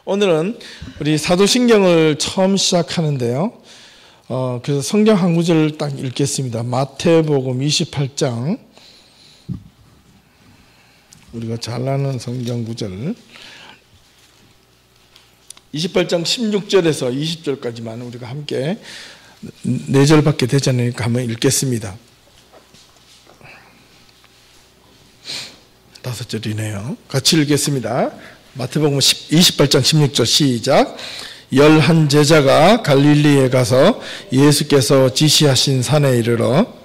오늘은 우리 사도신경을 처음 시작하는데요. 그래서 성경 한 구절을 딱 읽겠습니다. 마태복음 28장, 우리가 잘 아는 성경 구절 28장 16절에서 20절까지만 우리가 함께 4절밖에 되지 않으니까 한번 읽겠습니다. 5절이네요. 같이 읽겠습니다. 마태복음 28장 16절 시작. 11 제자가 갈릴리에 가서 예수께서 지시하신 산에 이르러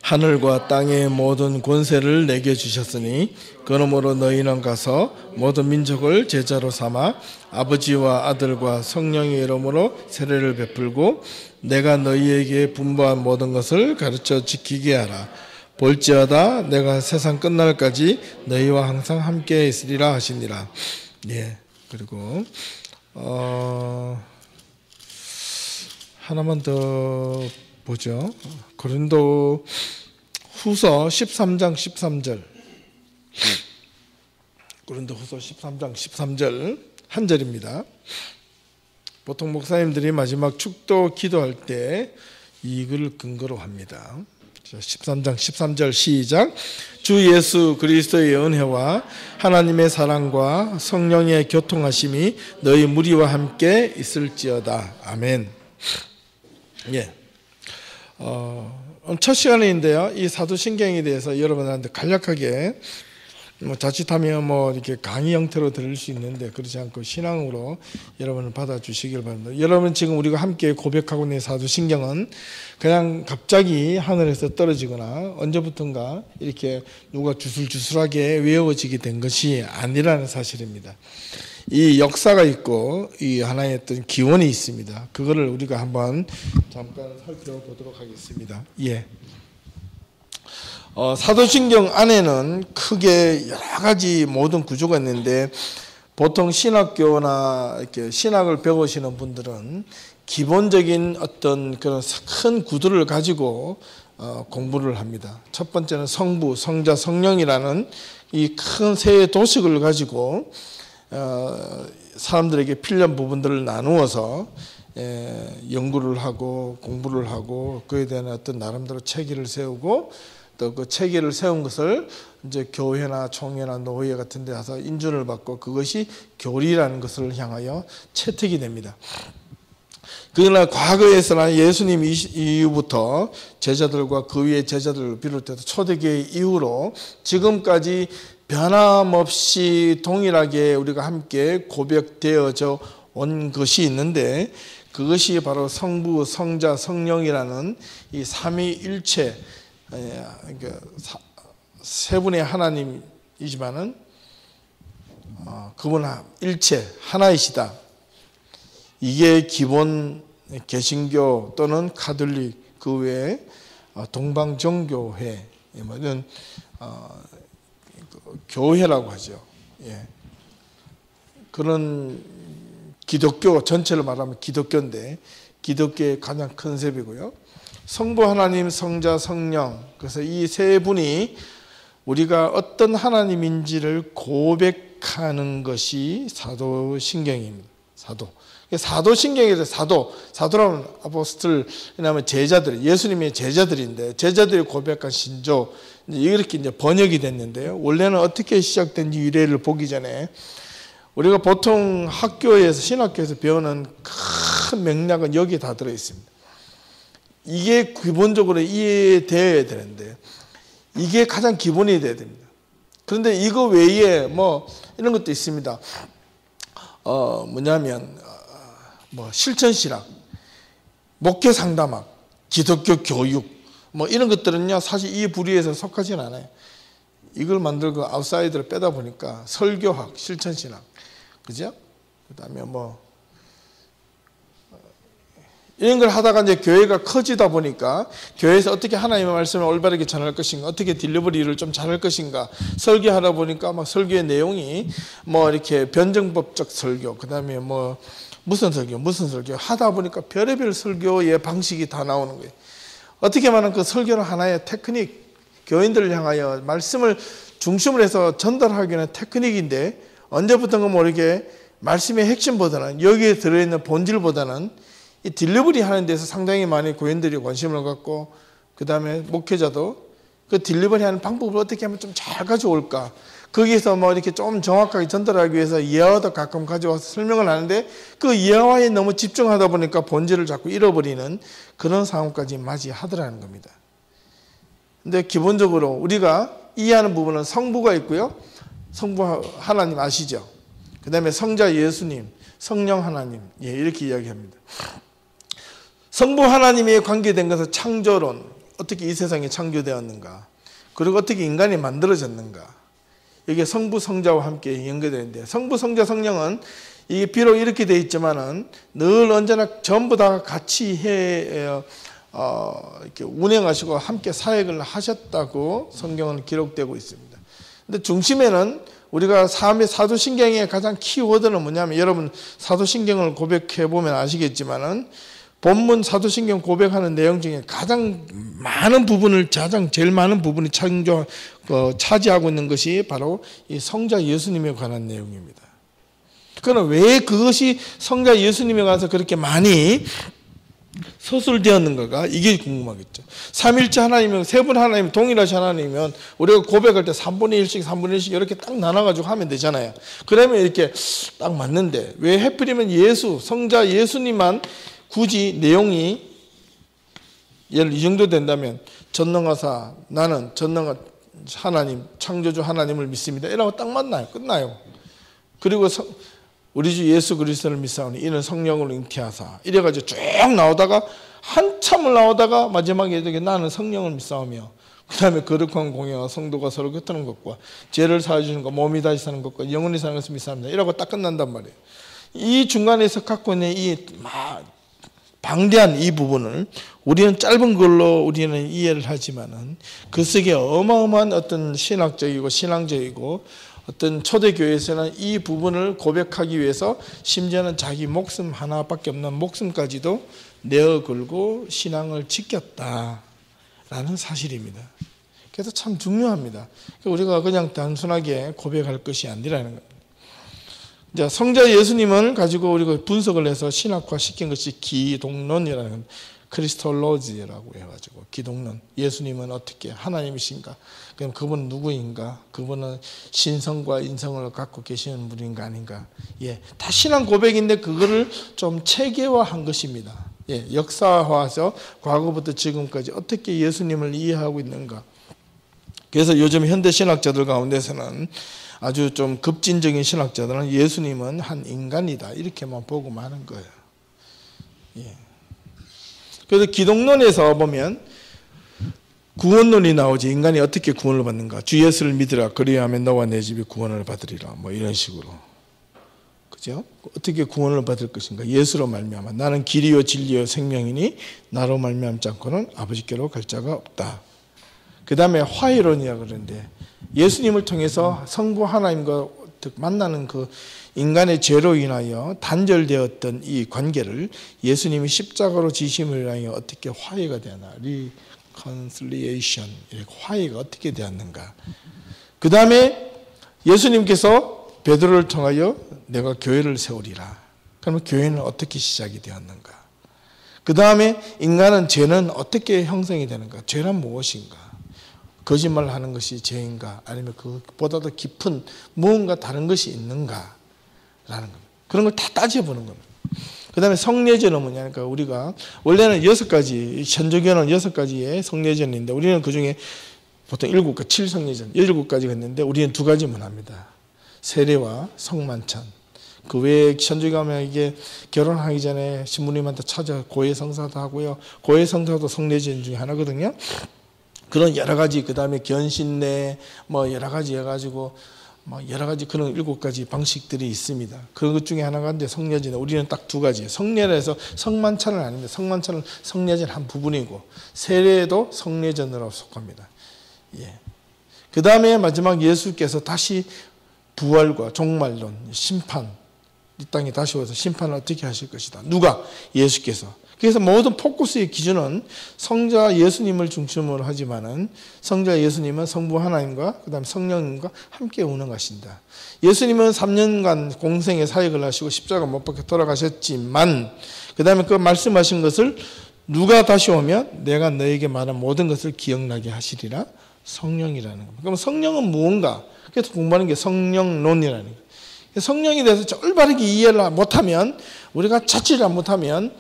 하늘과 땅의 모든 권세를 내게 주셨으니 그러므로 너희는 가서 모든 민족을 제자로 삼아 아버지와 아들과 성령의 이름으로 세례를 베풀고 내가 너희에게 분부한 모든 것을 가르쳐 지키게 하라. 볼지어다 내가 세상 끝날까지 너희와 항상 함께 있으리라 하시니라. 예. 그리고 하나만 더 보죠. 고린도 후서 13장 13절. 고린도 후서 13장 13절 한 절입니다. 보통 목사님들이 마지막 축도 기도할 때 이 글을 근거로 합니다. 13장 13절 시작. 주 예수 그리스도의 은혜와 하나님의 사랑과 성령의 교통하심이 너희 무리와 함께 있을지어다. 아멘. 예. 첫 시간인데요. 이 사도신경에 대해서 여러분한테 간략하게 자칫하면 이렇게 강의 형태로 들을 수 있는데 그렇지 않고 신앙으로 여러분을 받아주시길 바랍니다. 여러분 지금 우리가 함께 고백하고 있는 사도신경은 그냥 갑자기 하늘에서 떨어지거나 언제부턴가 이렇게 누가 주술주술하게 외워지게 된 것이 아니라는 사실입니다. 이 역사가 있고 이 하나의 어떤 기원이 있습니다. 그거를 우리가 한번 잠깐 살펴보도록 하겠습니다. 예. 사도신경 안에는 크게 여러 가지 모든 구조가 있는데 보통 신학교나 이렇게 신학을 배우시는 분들은 기본적인 어떤 그런 큰 구도를 가지고 공부를 합니다. 첫 번째는 성부, 성자, 성령이라는 이 큰 세 도식을 가지고 사람들에게 필요한 부분들을 나누어서 연구를 하고 공부를 하고 그에 대한 어떤 나름대로 체계를 세우고 또 그 체계를 세운 것을 이제 교회나 총회나 노회 같은 데 가서 인준을 받고 그것이 교리라는 것을 향하여 채택이 됩니다. 그러나 과거에서나 예수님 이후부터 제자들과 그 위에 제자들을 비롯해서 초대교회 이후로 지금까지 변함없이 동일하게 우리가 함께 고백되어져 온 것이 있는데 그것이 바로 성부, 성자, 성령이라는 이 삼위일체 세 분의 하나님이지만은 그분 일체 하나이시다. 이게 기본 개신교 또는 가톨릭 그 외에 동방정교회 이런 교회라고 하죠. 예. 그런 기독교 전체를 말하면 기독교인데 기독교의 가장 컨셉이고요. 성부 하나님, 성자, 성령. 그래서 이 세 분이 우리가 어떤 하나님인지를 고백하는 것이 사도신경입니다. 사도신경에서 사도라면 아포스톨, 왜냐하면 제자들, 예수님의 제자들인데 제자들이 고백한 신조 이렇게 이제 번역이 됐는데요. 원래는 어떻게 시작된지 유래를 보기 전에 우리가 보통 학교에서 신학교에서 배우는 큰 맥락은 여기에 다 들어 있습니다. 이게 기본적으로 이해되어야 되는데 이게 가장 기본이 돼야 됩니다. 그런데 이거 외에 이런 것도 있습니다. 뭐냐면 실천신학, 목회상담학, 기독교 교육 이런 것들은요 사실 이 부류에서 속하진 않아요. 이걸 만들고 아웃사이드를 빼다 보니까 설교학, 실천신학, 그죠? 그다음에 이런 걸 하다가 이제 교회가 커지다 보니까 교회에서 어떻게 하나님의 말씀을 올바르게 전할 것인가, 어떻게 딜리버리를 좀 잘할 것인가, 설교하다 보니까 설교의 내용이 이렇게 변증법적 설교, 그 다음에 무슨 설교 하다 보니까 별의별 설교의 방식이 다 나오는 거예요. 어떻게 말하면 그 설교는 하나의 테크닉, 교인들을 향하여 말씀을 중심으로 해서 전달하기는 테크닉인데 언제부턴가 모르게 말씀의 핵심보다는 여기에 들어있는 본질보다는 이 딜리버리 하는 데서 상당히 많이 교인들이 관심을 갖고 그 다음에 목회자도 그 딜리버리 하는 방법을 어떻게 하면 좀 잘 가져올까, 거기서 뭐 이렇게 좀 정확하게 전달하기 위해서 예화도 가끔 가져와서 설명을 하는데 그 예화에 너무 집중하다 보니까 본질을 자꾸 잃어버리는 그런 상황까지 맞이하더라는 겁니다. 근데 기본적으로 우리가 이해하는 부분은 성부가 있고요. 성부 하나님 아시죠? 그 다음에 성자 예수님, 성령 하나님, 이렇게 이야기합니다. 성부 하나님에 관계된 것은 창조론, 어떻게 이 세상이 창조되었는가, 그리고 어떻게 인간이 만들어졌는가, 이게 성부 성자와 함께 연결되는데, 성부 성자 성령은 이게 비록 이렇게 되어 있지만은 늘 언제나 전부 다 같이 이렇게 운행하시고 함께 사역을 하셨다고 성경은 기록되고 있습니다. 근데 중심에는 우리가 사도신경의 가장 키워드는 뭐냐면, 여러분 사도신경을 고백해 보면 아시겠지만은 본문 사도신경 고백하는 내용 중에 가장 많은 부분을, 제일 많은 부분이 차지하고 있는 것이 바로 이 성자 예수님에 관한 내용입니다. 그러나 왜 그것이 성자 예수님에 관해서 그렇게 많이 서술되었는가가 이게 궁금하겠죠. 삼일째 하나님이면, 세 분 하나님 동일하신 하나님이면 우리가 고백할 때 3분의 1씩 3분의 1씩 이렇게 딱 나눠가지고 하면 되잖아요. 그러면 이렇게 딱 맞는데 왜 하필이면 성자 예수님만 굳이 내용이 예를 이 정도 된다면 전능하사 나는 전능한 하나님, 창조주 하나님을 믿습니다, 이라고 딱 맞나요? 끝나요. 그리고 우리 주 예수 그리스도를 믿사오니 이는 성령으로 잉태하사, 이래가지고 쭉 나오다가 한참을 나오다가 마지막에 나는 성령을 믿사오며, 그 다음에 거룩한 공예와 성도가 서로 곁드는 것과 죄를 사해주는 것, 몸이 다시 사는 것과 영원히 사는 것을 믿사옵니다, 이라고 딱 끝난단 말이에요. 이 중간에서 갖고 있는 이 방대한 이 부분을 우리는 짧은 걸로 우리는 이해를 하지만은 그 속에 어마어마한 어떤 신학적이고 신앙적이고 어떤 초대교회에서는 이 부분을 고백하기 위해서 심지어는 자기 목숨 하나밖에 없는 목숨까지도 내어 걸고 신앙을 지켰다라는 사실입니다. 그래서 참 중요합니다. 우리가 그냥 단순하게 고백할 것이 아니라는 겁니다. 성자 예수님을 가지고 우리가 분석을 해서 신학화 시킨 것이 기독론이라는, 크리스톨로지라고 해가지고 기독론, 예수님은 어떻게 하나님이신가, 그럼 그분은 누구인가, 그분은 신성과 인성을 갖고 계시는 분인가 아닌가, 다 신앙 고백인데 그거를 좀 체계화한 것입니다. 역사화해서 과거부터 지금까지 어떻게 예수님을 이해하고 있는가. 그래서 요즘 현대 신학자들 가운데서는 아주 좀 급진적인 신학자들은 예수님은 한 인간이다, 이렇게만 보고 마는 거예요. 그래서 기독론에서 보면 구원론이 나오지, 인간이 어떻게 구원을 받는가, 주 예수를 믿으라, 그리하면 너와 내 집이 구원을 받으리라, 뭐 이런 식으로, 그죠? 어떻게 구원을 받을 것인가, 예수로 말미암아 나는 길이요 진리요 생명이니 나로 말미암지 않고는 아버지께로 갈 자가 없다. 그 다음에 화해론이라 그러는데, 예수님을 통해서 성부 하나님과 만나는 그 인간의 죄로 인하여 단절되었던 이 관계를 예수님이 십자가로 지심을 인하여 어떻게 화해가 되나, reconciliation, 화해가 어떻게 되었는가. 그 다음에 예수님께서 베드로를 통하여 내가 교회를 세우리라. 그러면 교회는 어떻게 시작이 되었는가. 그 다음에 인간은 죄는 어떻게 형성이 되는가, 죄란 무엇인가, 거짓말을 하는 것이 죄인가, 아니면 그보다도 깊은 무언가 다른 것이 있는가라는 겁니다. 그런 걸 다 따져보는 겁니다. 그 다음에 성례제는 뭐냐니까, 우리가 원래는 6가지, 천주교는 6가지의 성례제인데 우리는 그 중에 보통 7가지, 7성례제, 17가지가 있는데 우리는 2가지만 합니다. 세례와 성만찬. 그 외에 천주교 가면 이게 결혼하기 전에 신부님한테 찾아 고해성사도 하고요. 고해성사도 성례제 중에 하나거든요. 그런 여러 가지, 그 다음에 견신례, 뭐 여러 가지 해가지고, 뭐 여러 가지 그런 7가지 방식들이 있습니다. 그것 중에 하나가 이제 성례제인데 우리는 딱 2가지. 성례에서 성만찬은 아닙니다. 성만찬은 성례제는 한 부분이고, 세례도 성례전으로 속합니다. 그 다음에 마지막 예수께서 다시 부활과 종말론, 심판, 이 땅에 다시 와서 심판을 어떻게 하실 것이다. 누가? 예수께서. 그래서 모든 포커스의 기준은 성자 예수님을 중심으로 하지만은 성자 예수님은 성부 하나님과 그다음 성령님과 함께 오는 것입니다. 예수님은 3년간 공생의 사역을 하시고 십자가 못 박혀 돌아가셨지만 그다음에 그 말씀하신 것을 누가 다시 오면 내가 너에게 말한 모든 것을 기억나게 하시리라. 성령이라는 겁니다. 그럼 성령은 무언가? 그래서 공부하는 게 성령론이라는 거예요. 성령에 대해서 올바르게 이해를 못하면 우리가 자취를 못하면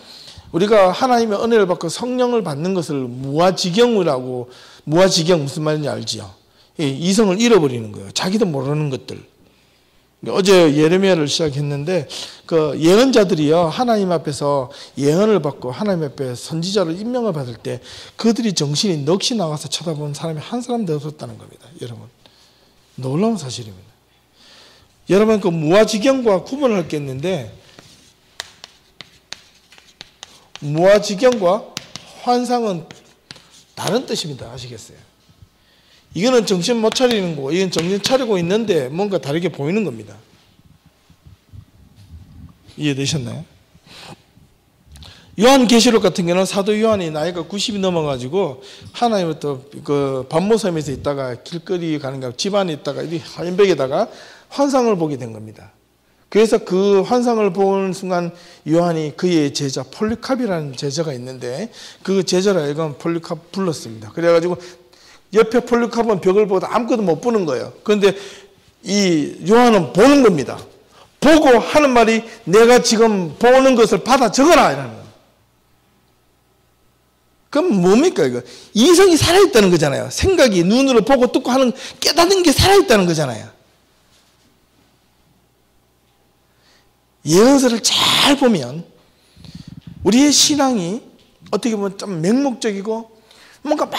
우리가 하나님의 은혜를 받고 성령을 받는 것을 무아지경이라고 무아지경 무슨 말인지 알지요? 이성을 잃어버리는 거예요. 자기도 모르는 것들. 어제 예레미야를 시작했는데 그 예언자들이요 하나님 앞에서 예언을 받고 하나님 앞에 선지자로 임명을 받을 때 그들이 정신이 넋이 나가서 쳐다보는 사람이 한 사람도 없었다는 겁니다. 여러분 놀라운 사실입니다. 여러분 그 무아지경과 구분을 할 게 있는데 무아지경과 환상은 다른 뜻입니다. 아시겠어요? 이거는 정신 못 차리는 거고 이건 정신 차리고 있는데 뭔가 다르게 보이는 겁니다. 이해되셨나요? 요한계시록 같은 경우는 사도 요한이 나이가 90이 넘어가지고 하나님부터 그 반모섬에서 있다가 길거리 가는 거 집안에 있다가 이 하얀 벽에다가 환상을 보게 된 겁니다. 그래서 그 환상을 보는 순간 요한이 그의 제자 폴리캅이라는 제자가 있는데 그 제자를 알고 폴리캅 불렀습니다. 그래가지고 옆에 폴리캅은 벽을 보다 아무것도 못 보는 거예요. 그런데 이 요한은 보는 겁니다. 보고 하는 말이 내가 지금 보는 것을 받아 적어라 이라는 거예요. 그럼 뭡니까 이거? 이성이 살아있다는 거잖아요. 생각이 눈으로 보고 듣고 하는 깨닫는 게 살아있다는 거잖아요. 예언서를 잘 보면 우리의 신앙이 어떻게 보면 좀 맹목적이고 뭔가 막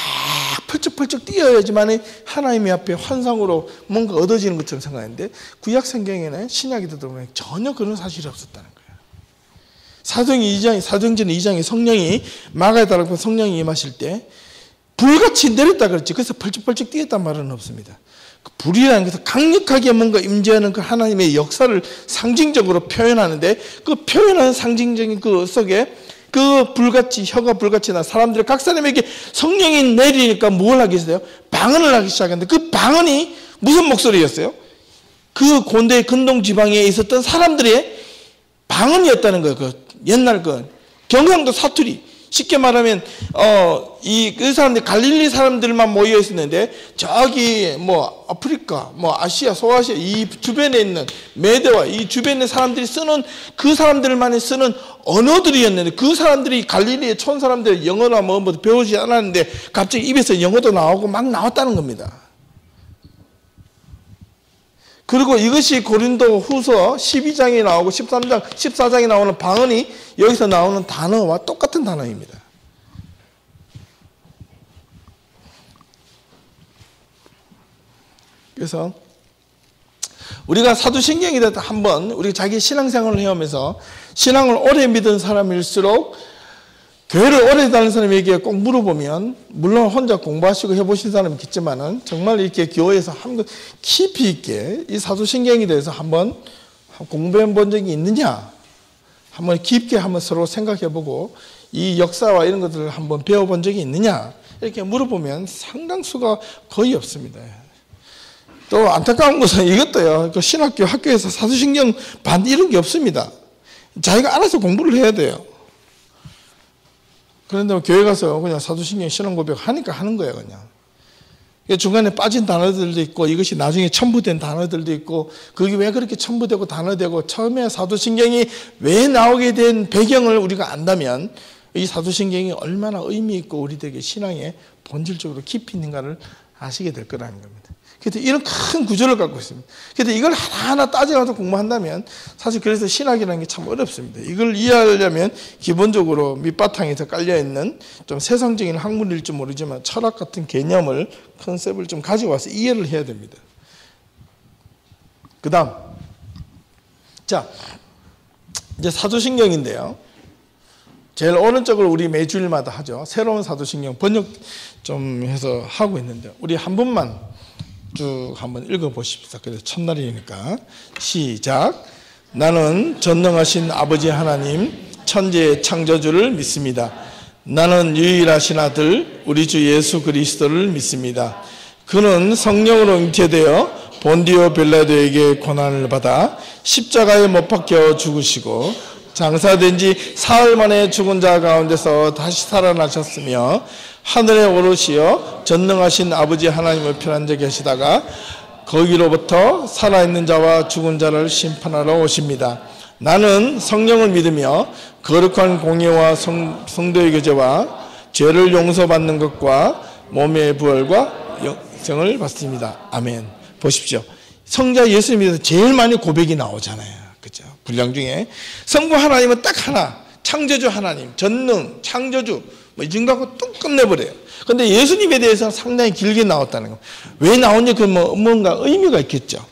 펄쩍펄쩍 뛰어야지만 하나님의 앞에 환상으로 뭔가 얻어지는 것처럼 생각하는데 구약 성경에는 신약에 들어보면 전혀 그런 사실이 없었다는 거예요. 사도행전 2장에 성령이 마가에 따라 성령이 임하실 때 불같이 내렸다 그랬지. 그래서 펄쩍펄쩍 뛰었단 말은 없습니다. 불이라는 것은 강력하게 뭔가 임재하는 그 하나님의 역사를 상징적으로 표현하는데 그 표현하는 상징적인 그 속에 그 불같이 혀가 불같이 나 사람들 각 사람에게 성령이 내리니까 뭘 하겠어요? 방언을 하기 시작했는데 그 방언이 무슨 목소리였어요? 그 곤대 근동 지방에 있었던 사람들의 방언이었다는 거예요. 그 옛날 그 경상도 사투리. 쉽게 말하면 그 사람들 갈릴리 사람들만 모여 있었는데 저기 뭐 아프리카, 뭐 아시아, 소아시아 이 주변에 있는 메대와 이 주변에 있는 사람들이 쓰는 그 사람들만이 쓰는 언어들이었는데 그 사람들이 갈릴리의 촌 사람들 영어나 뭐 배우지 않았는데 갑자기 입에서 영어도 나오고 막 나왔다는 겁니다. 그리고 이것이 고린도 후서 12장에 나오고 13장, 14장에 나오는 방언이 여기서 나오는 단어와 똑같은 단어입니다. 그래서 우리가 사도신경에 대해서 한번 우리 자기 신앙생활을 해오면서 신앙을 오래 믿은 사람일수록 교회를 오래 다니는 사람에게 꼭 물어보면 물론 혼자 공부하시고 해보신 사람이 있겠지만은 정말 이렇게 교회에서 한번 깊이 있게 이 사도신경에 대해서 한번 공부해 본 적이 있느냐 한번 깊게 한번 서로 생각해보고 이 역사와 이런 것들을 한번 배워본 적이 있느냐 이렇게 물어보면 상당수가 거의 없습니다. 또 안타까운 것은 이것도요. 그 신학교 학교에서 사도신경 반 이런 게 없습니다. 자기가 알아서 공부를 해야 돼요. 그런데 교회 가서 그냥 사도신경 신앙고백 하니까 하는 거예요, 그냥. 중간에 빠진 단어들도 있고 이것이 나중에 첨부된 단어들도 있고 그게 왜 그렇게 첨부되고 단어되고 처음에 사도신경이 왜 나오게 된 배경을 우리가 안다면 이 사도신경이 얼마나 의미 있고 우리들에게 신앙에 본질적으로 깊이 있는가를 아시게 될 거라는 겁니다. 그래서 이런 큰 구조를 갖고 있습니다. 그래서 이걸 하나하나 따져가지고 공부한다면 사실 그래서 신학이라는 게 참 어렵습니다. 이걸 이해하려면 기본적으로 밑바탕에서 깔려있는 좀 세상적인 학문일지 모르지만 철학 같은 개념을 컨셉을 좀 가지고 와서 이해를 해야 됩니다. 그 다음 자 이제 사도신경인데요. 제일 오른쪽을 우리 매주일마다 하죠. 새로운 사도신경 번역 좀 해서 하고 있는데 우리 한 번만 쭉 한번 읽어보십시다. 그래서 첫날이니까 시작. 나는 전능하신 아버지 하나님 천지의 창조주를 믿습니다. 나는 유일하신 아들 우리 주 예수 그리스도를 믿습니다. 그는 성령으로 잉태되어 본디오 빌라도에게 고난을 받아 십자가에 못 박혀 죽으시고 장사된 지 사흘 만에 죽은 자 가운데서 다시 살아나셨으며 하늘에 오르시어 전능하신 아버지 하나님을 편한 자 계시다가 거기로부터 살아있는 자와 죽은 자를 심판하러 오십니다. 나는 성령을 믿으며 거룩한 공예와 성도의 교제와 죄를 용서받는 것과 몸의 부활과 영생을 받습니다. 아멘. 보십시오. 성자 예수님에서 제일 많이 고백이 나오잖아요. 그죠? 분량 중에 성부 하나님은 딱 하나, 창조주 하나님, 전능, 창조주 이 정도하고 뚝 끝내버려요. 근데 예수님에 대해서 상당히 길게 나왔다는 거. 왜 나온지 그 뭔가 의미가 있겠죠.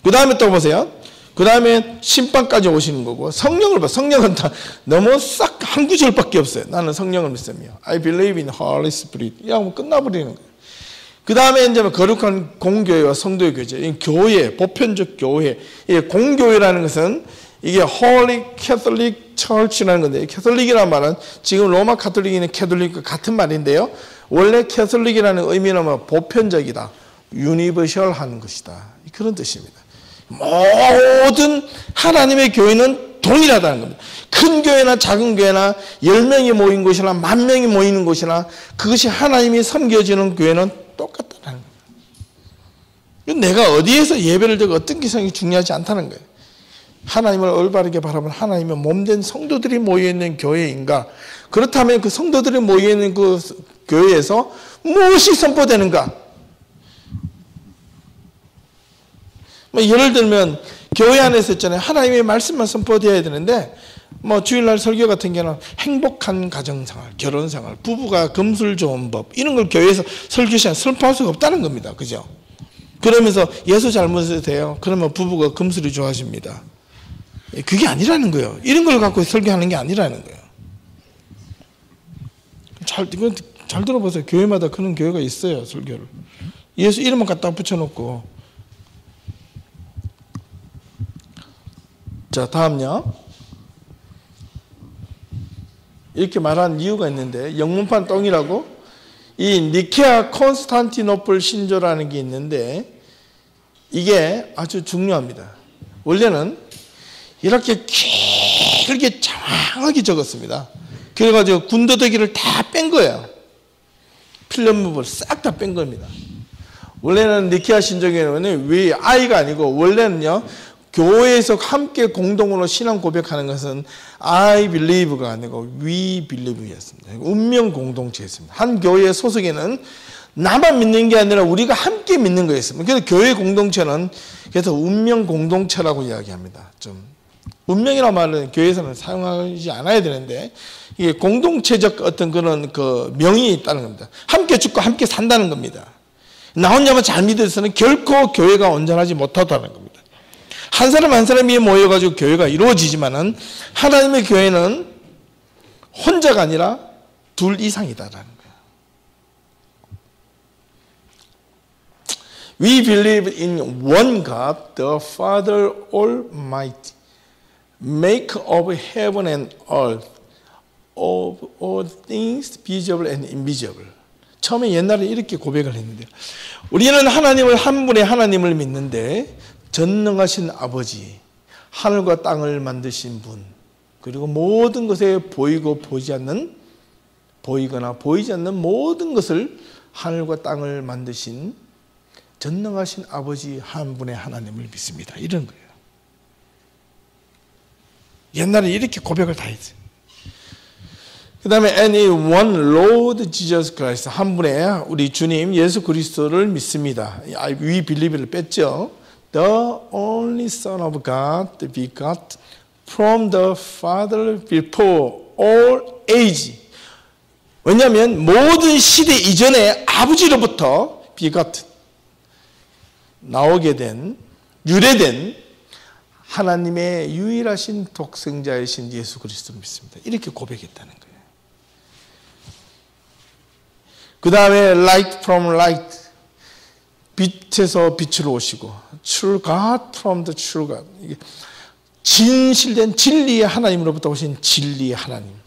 그 다음에 또 보세요. 그 다음에 심판까지 오시는 거고 성령을 봐. 성령은 다 너무 싹 한 구절밖에 없어요. 나는 성령을 믿으며 I believe in Holy Spirit. 이 하면 끝나버리는 거예요. 그 다음에 이제 거룩한 공교회와 성도의 교제. 교회, 보편적 교회. 공교회라는 것은 이게 Holy Catholic Church라는 건데, 캐톨릭이라는 말은 지금 로마 카톨릭이나 캐톨릭과 같은 말인데요. 원래 캐톨릭이라는 의미는 뭐 보편적이다, 유니버셜하는 것이다, 그런 뜻입니다. 모든 하나님의 교회는 동일하다는 겁니다. 큰 교회나 작은 교회나 10명이 모인 곳이나 10,000명이 모이는 곳이나 그것이 하나님이 섬겨지는 교회는 똑같다는 거예요. 내가 어디에서 예배를 드리고 어떤 기성이 중요하지 않다는 거예요. 하나님을 올바르게 바라보면 하나님의 몸된 성도들이 모여있는 교회인가? 그렇다면 그 성도들이 모여있는 그 교회에서 무엇이 선포되는가? 뭐 예를 들면 교회 안에서 있잖아요. 하나님의 말씀만 선포되어야 되는데 뭐 주일날 설교 같은 경우는 행복한 가정생활, 결혼생활, 부부가 금술 좋은 법 이런 걸 교회에서 설교 시간 선포할 수가 없다는 겁니다. 그죠? 그러면서 예수 잘 믿으세요. 그러면 부부가 금술이 좋아집니다. 그게 아니라는 거예요. 이런 걸 갖고 설교하는 게 아니라는 거예요. 이건 잘 들어보세요. 교회마다 그런 교회가 있어요. 설교를. 예수 이름만 갖다 붙여놓고. 자, 다음요. 이렇게 말한 이유가 있는데 영문판 똥이라고 이 니케아 콘스탄티노플 신조라는 게 있는데 이게 아주 중요합니다. 원래는 이렇게 길게 장황하게 적었습니다. 그래가지고 군더더기를 다 뺀 거예요. 필름 부분을 싹 다 뺀 겁니다. 원래는 니케아 신조에는 왜 I가 아니고 원래는요 교회에서 함께 공동으로 신앙 고백하는 것은 I believe가 아니고 we believe였습니다. 운명 공동체였습니다. 한 교회 소속에는 나만 믿는 게 아니라 우리가 함께 믿는 거였습니다. 그래서 교회 공동체는 그래서 운명 공동체라고 이야기합니다. 좀 운명이라는 말은 교회에서는 사용하지 않아야 되는데 이게 공동체적 어떤 그런 그 명이 있다는 겁니다. 함께 죽고 함께 산다는 겁니다. 나 혼자만 잘 믿어서는 결코 교회가 온전하지 못하다는 겁니다. 한 사람 한 사람이 모여가지고 교회가 이루어지지만은 하나님의 교회는 혼자가 아니라 둘 이상이다라는 거예요. We believe in one God, the Father Almighty, maker of heaven and earth, of all things visible and invisible. 처음에 옛날에 이렇게 고백을 했는데요. 우리는 하나님을 한 분의 하나님을 믿는데 전능하신 아버지, 하늘과 땅을 만드신 분, 그리고 모든 것에 보이고 보이지 않는, 보이거나 보이지 않는 모든 것을 하늘과 땅을 만드신 전능하신 아버지 한 분의 하나님을 믿습니다. 이런 거예요. 옛날에 이렇게 고백을 다 했어요. 그 다음에 and in one Lord Jesus Christ, 한 분의 우리 주님 예수 그리스도를 믿습니다. We believe를 뺐죠. The only Son of God, the begot from the Father before all age. 왜냐하면 모든 시대 이전에 아버지로부터 begot 나오게 된, 유래된 하나님의 유일하신 독생자이신 예수 그리스도를 믿습니다. 이렇게 고백했다는 거예요. 그 다음에 light from light, 빛에서 빛으로 오시고 true God from the true God. 진실된 진리의 하나님으로부터 오신 진리의 하나님.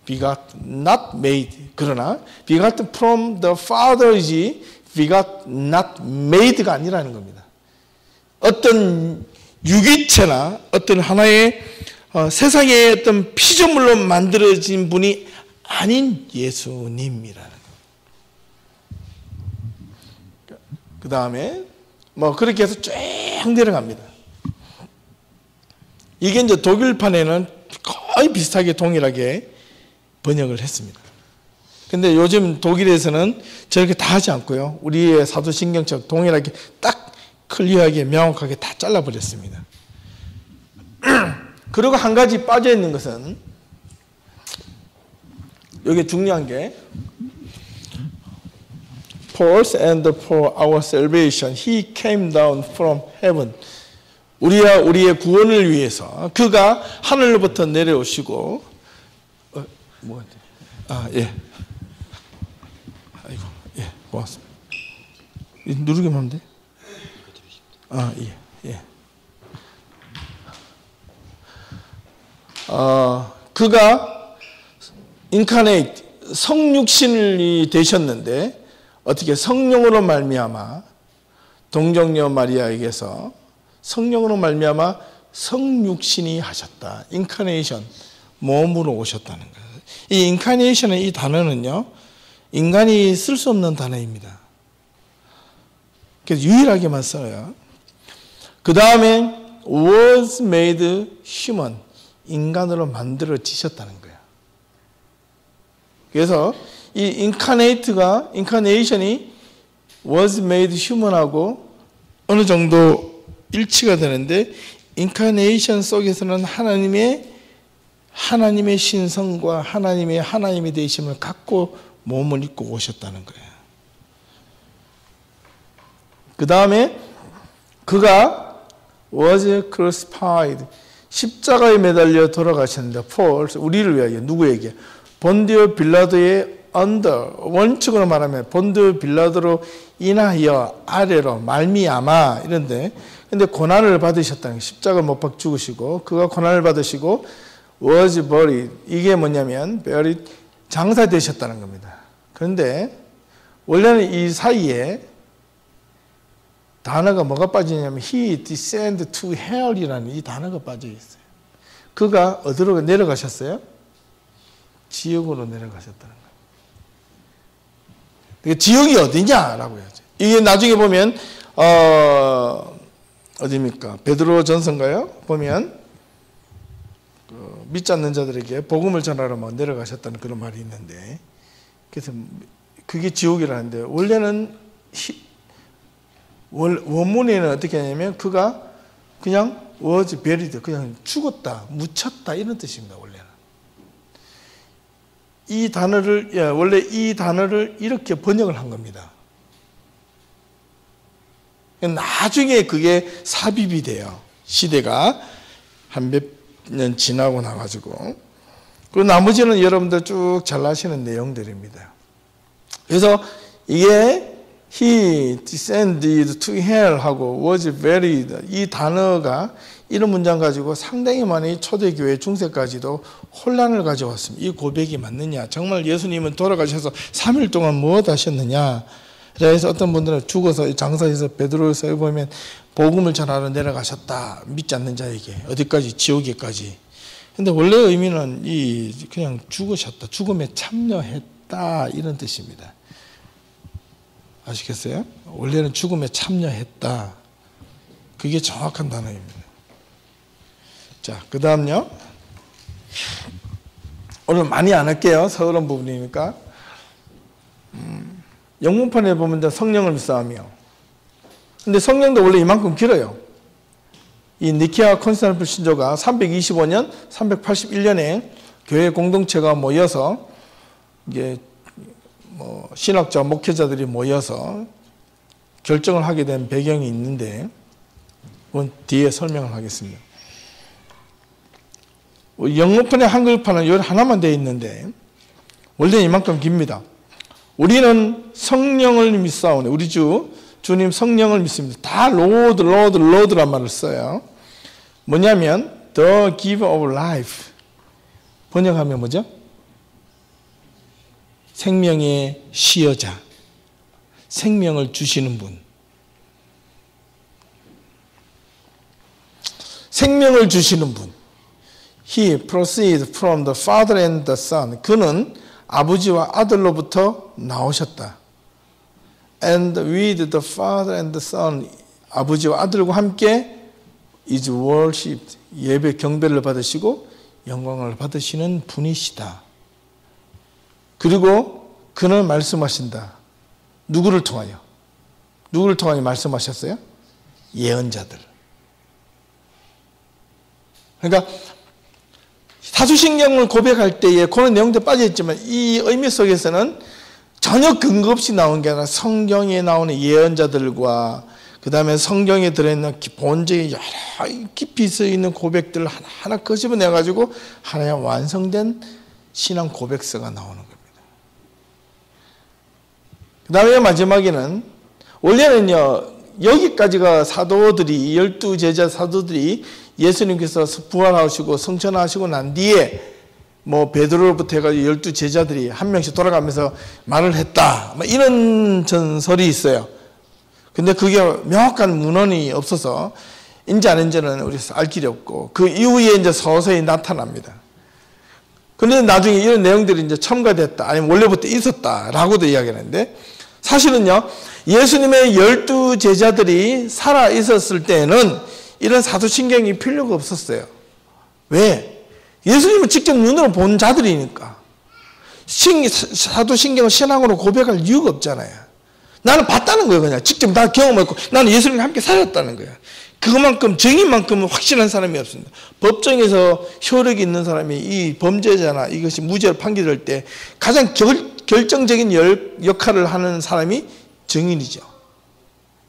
begot not made. 그러나 begot from the Father이지 begot not made가 아니라는 겁니다. 어떤 유기체나 어떤 하나의 세상의 어떤 피조물로 만들어진 분이 아닌 예수님이라는 겁니다. 그 다음에 뭐 그렇게 해서 쭉 내려갑니다. 이게 이제 독일판에는 거의 비슷하게 동일하게 번역을 했습니다. 근데 요즘 독일에서는 저렇게 다 하지 않고요. 우리의 사도신경처럼 동일하게 딱 클리어하게 명확하게 다 잘라버렸습니다. 그리고 한 가지 빠져있는 것은 여기 중요한 게 For us and for our salvation He came down from heaven. 우리의 구원을 위해서 그가 하늘로부터 내려오시고 예. 아이고, 예, 고맙습니다. 누르기만 하면 돼? 예. 그가 인카네이트 성육신이 되셨는데 어떻게 성령으로 말미암아 동정녀 마리아에게서 성령으로 말미암아 성육신이 하셨다. 인카네이션, 몸으로 오셨다는 거예요. 이 인카네이션의 이 단어는요, 인간이 쓸 수 없는 단어입니다. 그래서 유일하게만 써요. 그 다음에 was made human, 인간으로 만들어지셨다는 거예요. 그래서 이 인카네이션이 was made human하고 어느 정도 일치가 되는데, 인카네이션 속에서는 하나님의 신성과 하나님이 되심을 갖고 몸을 입고 오셨다는 거예요. 그 다음에 그가 was crucified, 십자가에 매달려 돌아가셨는데 for 우리를 위하여, 누구에게? 본디오 빌라도의 under, 원칙으로 말하면 본디오 빌라도로 인하여, 아래로, 말미암아 이런데, 근데 고난을 받으셨다는 거예요. 십자가 못 박혀 죽으시고 그가 고난을 받으시고 was buried, 이게 뭐냐면 buried, 장사되셨다는 겁니다. 그런데 원래는 이 사이에 단어가 뭐가 빠지냐면 he descended to hell이라는 이 단어가 빠져 있어요. 그가 어디로 내려가셨어요? 지옥으로 내려가셨다는 거예요. 지옥이 어디냐라고 해야죠. 이게 나중에 보면 어디입니까? 베드로 전서인가요? 보면 믿지 않는 자들에게 복음을 전하러 막 내려가셨다는 그런 말이 있는데, 그래서 그게 지옥이라는데, 원래는 원문에는 어떻게 하냐면 그가 그냥 was buried, 그냥 죽었다, 묻혔다 이런 뜻입니다. 원래는 이 단어를, 원래 이 단어를 이렇게 번역을 한 겁니다. 나중에 그게 삽입이 돼요. 시대가 한 몇 년 지나고 나가지고. 그리고 나머지는 여러분들 쭉 잘 아시는 내용들입니다. 그래서 이게 he descended to hell 하고 was buried, 이 단어가 이런 문장 가지고 상당히 많이 초대교회 중세까지도 혼란을 가져왔습니다. 이 고백이 맞느냐, 정말 예수님은 돌아가셔서 3일 동안 무엇 하셨느냐. 그래서 어떤 분들은 죽어서 장사에서 베드로서에 보면 복음을 전하러 내려가셨다, 믿지 않는 자에게 어디까지? 지옥에까지. 근데 원래 의미는 그냥 죽으셨다, 죽음에 참여했다 이런 뜻입니다. 아시겠어요? 원래는 죽음에 참여했다, 그게 정확한 단어입니다. 자, 그 다음요. 오늘 많이 안 할게요. 서두른 부분이니까. 영문판에 보면 성령을 믿사하며, 근데 성령도 원래 이만큼 길어요. 이 니케아 콘스탄티노플 신조가 325년, 381년에 교회 공동체가 모여서 이게 신학자, 목회자들이 모여서 결정을 하게 된 배경이 있는데, 그건 뒤에 설명을 하겠습니다. 영문판에 한글판은 요 하나만 되어 있는데 원래 이만큼 깁니다. 우리는 성령을 믿사오니, 우리 주님 성령을 믿습니다. 다 로드란 말을 써요. 뭐냐면 The Giver of Life. 번역하면 뭐죠? 생명의 시여자. 생명을 주시는 분. 생명을 주시는 분. He proceeds from the Father and the Son. 그는 아버지와 아들로부터 나오셨다. And with the Father and the Son. 아버지와 아들과 함께 is worshipped. 예배 경배를 받으시고 영광을 받으시는 분이시다. 그리고 그는 말씀하신다. 누구를 통하여? 누구를 통하여 말씀하셨어요? 예언자들. 그러니까 사도신경을 고백할 때에 그런 내용도 빠져있지만 이 의미 속에서는 전혀 근거 없이 나온 게 아니라 성경에 나오는 예언자들과 그 다음에 성경에 들어있는 본적인 여러 깊이 있는 고백들을 하나하나 끄집어내가지고 하나의 완성된 신앙 고백서가 나오는 겁니다. 그 다음에 마지막에는 원래는요 여기까지가 사도들이 12제자 사도들이 예수님께서 부활하시고 성천하시고 난 뒤에 뭐 베드로부터 해가지고 12제자들이 한 명씩 돌아가면서 말을 했다 이런 전설이 있어요. 근데 그게 명확한 문헌이 없어서 인지 아닌지는 우리 알 길이 없고 그 이후에 이제 서서히 나타납니다. 근데 나중에 이런 내용들이 이제 첨가됐다 아니면 원래부터 있었다라고도 이야기하는데 사실은요 예수님의 12제자들이 살아 있었을 때는 이런 사도신경이 필요가 없었어요. 왜? 예수님은 직접 눈으로 본 자들이니까 사도신경을 신앙으로 고백할 이유가 없잖아요. 나는 봤다는 거예요. 그냥 직접 다 경험했고 나는 예수님과 함께 살았다는 거예요. 그만큼 정의만큼은 확실한 사람이 없습니다. 법정에서 효력이 있는 사람이 이 범죄자나 이것이 무죄로 판결될 때 가장 결정적인 역할을 하는 사람이 증인이죠.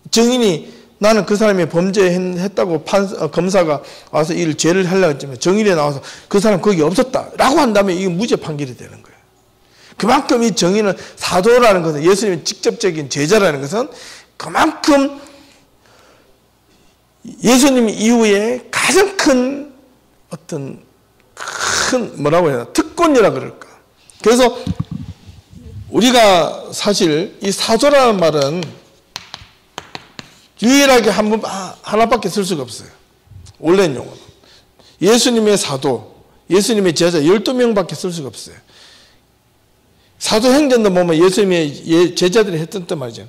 증인이 나는 그 사람이 범죄했다고 검사가 와서 이 죄를 하려고 했지만 정인에 나와서 그 사람 거기 없었다라고 한다면 이게 무죄 판결이 되는 거예요. 그만큼 이 정인은 사도라는 것은 예수님의 직접적인 제자라는 것은 그만큼 예수님 이후에 가장 큰 어떤 큰 뭐라고 해야 되나 특권이라 그럴까. 그래서 우리가 사실 이 사도라는 말은 유일하게 하나밖에 쓸 수가 없어요. 원래는 용어는. 예수님의 사도, 예수님의 제자 12명밖에 쓸 수가 없어요. 사도행전도 보면 예수님의 제자들이 했던 말이죠.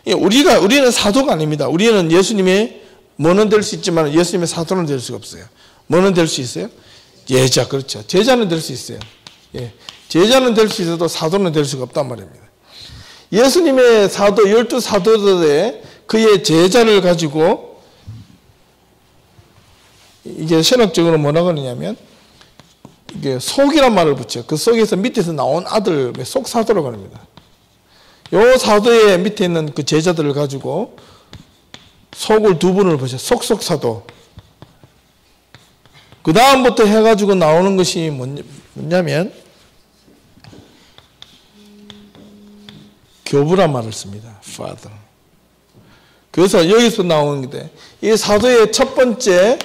우리는 사도가 아닙니다. 우리는 예수님의 뭐는 될 수 있지만 예수님의 사도는 될 수가 없어요. 뭐는 될 수 있어요? 제자, 그렇죠. 제자는 될 수 있어요. 예. 제자는 될 수 있어도 사도는 될 수가 없단 말입니다. 예수님의 사도, 12사도들의 그의 제자를 가지고 이게 신학적으로 뭐라고 하느냐면 이게 속이란 말을 붙여요. 그 속에서 밑에서 나온 아들, 속사도라고 합니다. 요 사도의 밑에 있는 그 제자들을 가지고 속을 두 분을 보셔. 속사도. 그 다음부터 해가지고 나오는 것이 뭐냐면 교부란 말을 씁니다. Father. 그래서 여기서 나오는 게 이 사도의 첫 번째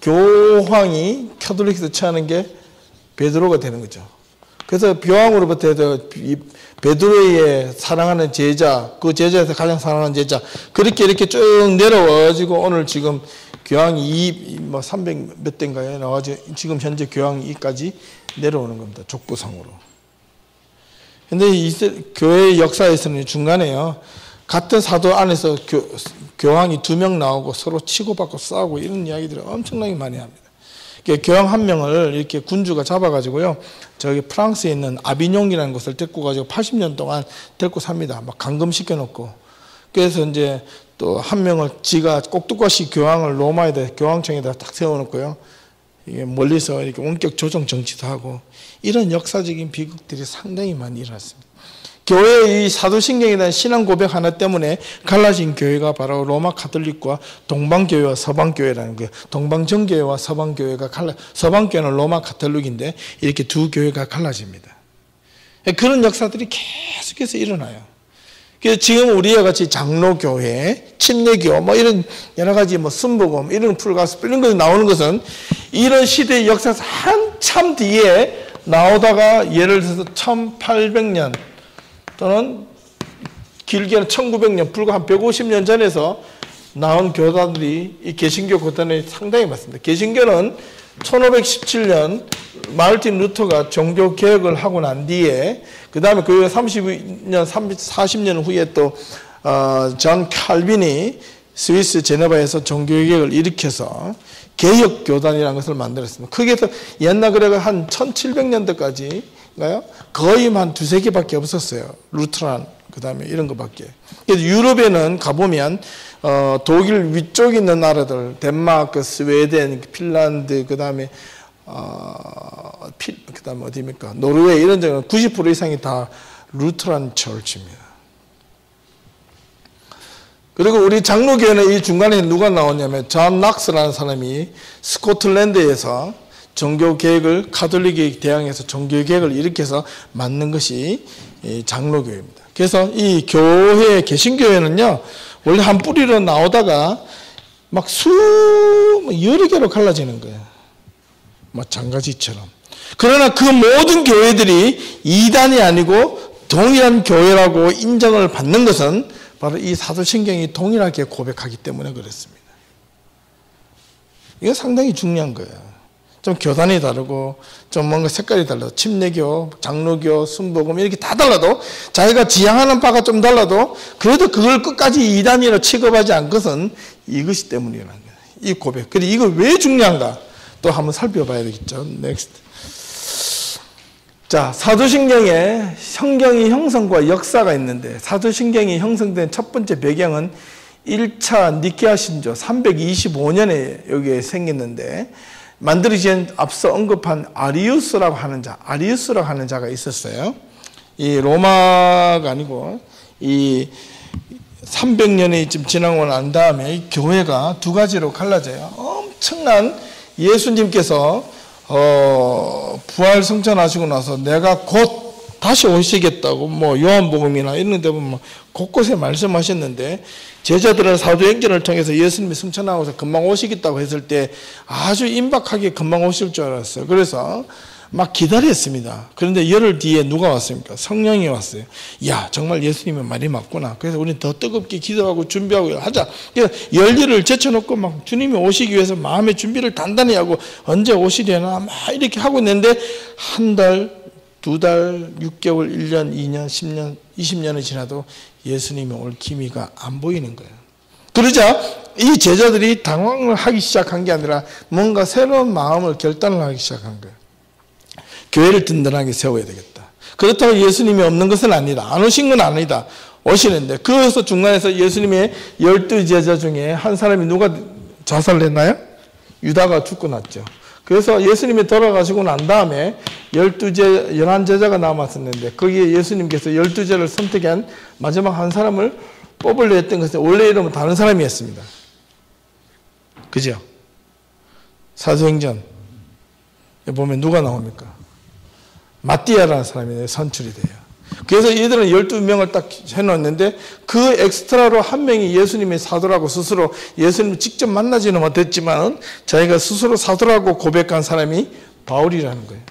교황이 카톨릭에서 처하는 게 베드로가 되는 거죠. 그래서 교황으로부터 해서 베드로의 사랑하는 제자, 그 제자에서 가장 사랑하는 제자, 그렇게 이렇게 쭉 내려와가지고 오늘 지금 교황 300 몇 대인가요? 나와가지고 지금 현재 교황 2까지 내려오는 겁니다. 족보상으로. 근데 이 교회 역사에서는 중간에요. 같은 사도 안에서 교황이 2명 나오고 서로 치고받고 싸우고 이런 이야기들을 엄청나게 많이 합니다. 교황 한 명을 이렇게 군주가 잡아가지고요. 저기 프랑스에 있는 아비뇽이라는 곳을 데리고 가지고 80년 동안 데리고 삽니다. 막 감금시켜 놓고. 그래서 이제 또 한 명을 지가 꼭두각시 교황을 로마에다 교황청에다 딱 세워놓고요. 이게 멀리서 이렇게 원격 조정 정치도 하고 이런 역사적인 비극들이 상당히 많이 일어났습니다. 교회의 이 사도신경에 대한 신앙 고백 하나 때문에 갈라진 교회가 바로 로마 카톨릭과 동방교회와 서방교회라는 거예요. 동방정교회와 서방교회가 서방교회는 로마 카톨릭인데 이렇게 두 교회가 갈라집니다. 그런 역사들이 계속해서 일어나요. 그래서 지금 우리와 같이 장로교회, 침례교 뭐 이런 여러 가지 뭐 순복음 이런 풀가스펠 이런 것이 나오는 것은 이런 시대의 역사에서 한참 뒤에 나오다가 예를 들어서 1800년 또는 길게는 1900년 불과 한 150년 전에서 나온 교단들이 이 개신교 교단에 상당히 많습니다. 개신교는 1517년 마르틴 루터가 종교 개혁을 하고 난 뒤에 그 다음에 그 40년 후에 또 존 칼빈이 스위스 제네바에서 종교 개혁을 일으켜서 개혁 교단이라는 것을 만들었습니다. 거기에서 옛날 그래가 한 1700년대까지인가요? 거의 한 두세 개밖에 없었어요. 루트란 그 다음에 이런 것밖에. 그래서 유럽에는 가보면 독일 위쪽에 있는 나라들 덴마크, 스웨덴, 핀란드 그 다음에 그다음에 어디입니까? 노르웨이 이런 데는 90% 이상이 다 루트란 처치입니다. 그리고 우리 장로교회는 이 중간에 누가 나오냐면 존 낙스라는 사람이 스코틀랜드에서 종교 개혁을 카톨릭에 대항해서 종교 개혁을 일으켜서 만든 것이 장로교회입니다. 그래서 이 교회 개신교회는요 원래 한 뿌리로 나오다가 막 여러 개로 갈라지는 거예요. 뭐 장가지처럼. 그러나 그 모든 교회들이 이단이 아니고 동일한 교회라고 인정을 받는 것은 바로 이 사도신경이 동일하게 고백하기 때문에 그렇습니다. 이거 상당히 중요한 거예요. 좀 교단이 다르고 좀 뭔가 색깔이 달라도 침례교, 장로교, 순복음 이렇게 다 달라도 자기가 지향하는 바가 좀 달라도 그래도 그걸 끝까지 이단이라 취급하지 않은 것은 이것이 때문이라는 거예요. 이 고백. 그리고 이거 왜 중요한가? 또 한번 살펴봐야 되겠죠. 넥스트. 자, 사도신경에 성경의 형성과 역사가 있는데 사도신경이 형성된 첫 번째 배경은 1차 니케아 신조 325년에 여기에 생겼는데 만들어지기 전 앞서 언급한 아리우스라고 하는 자가 있었어요. 이 로마가 아니고 이 300년이 좀 지나고 난 다음에 이 교회가 두 가지로 갈라져요. 엄청난 예수님께서 부활 승천하시고 나서 내가 곧 다시 오시겠다고 뭐 요한복음이나 이런 데 보면 곳곳에 말씀하셨는데 제자들은 사도행전을 통해서 예수님이 승천하고서 금방 오시겠다고 했을 때 아주 임박하게 금방 오실 줄 알았어요. 그래서 막 기다렸습니다. 그런데 열흘 뒤에 누가 왔습니까? 성령이 왔어요. 야, 정말 예수님의 말이 맞구나. 그래서 우리는 더 뜨겁게 기도하고 준비하고 하자. 그래서 열일을 제쳐놓고 막 주님이 오시기 위해서 마음의 준비를 단단히 하고 언제 오시려나 막 이렇게 하고 있는데 한 달, 두 달, 6개월, 1년, 2년, 10년, 20년이 지나도 예수님이 올 기미가 안 보이는 거예요. 그러자 이 제자들이 당황을 하기 시작한 게 아니라 뭔가 새로운 마음을 결단을 하기 시작한 거예요. 교회를 든든하게 세워야 되겠다. 그렇다고 예수님이 없는 것은 아니다. 안 오신 건 아니다. 오시는데 그래서 중간에서 예수님의 12제자 중에 한 사람이 누가 자살을 했나요? 유다가 죽고 났죠. 그래서 예수님이 돌아가시고 난 다음에 11제자가 남았었는데 거기에 예수님께서 12제를 선택한 마지막 한 사람을 뽑으려 했던 것은 원래 이름은 다른 사람이었습니다. 그죠? 사도행전 보면 누가 나옵니까? 마띠아라는 사람이 선출이 돼요. 그래서 이들은 12명을 딱 해놓았는데 그 엑스트라로 한 명이 예수님의 사도라고 스스로 예수님을 직접 만나지는 못했지만 자기가 스스로 사도라고 고백한 사람이 바울이라는 거예요.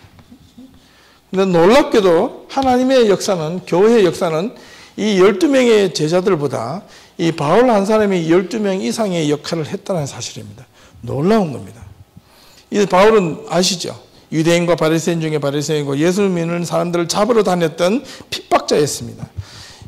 근데 놀랍게도 하나님의 역사는 교회의 역사는 이 12명의 제자들보다 이 바울 한 사람이 12명 이상의 역할을 했다는 사실입니다. 놀라운 겁니다. 이 바울은 아시죠? 유대인과 바리새인 중에 바리새인이고 예수를 믿는 사람들을 잡으러 다녔던 핍박자였습니다.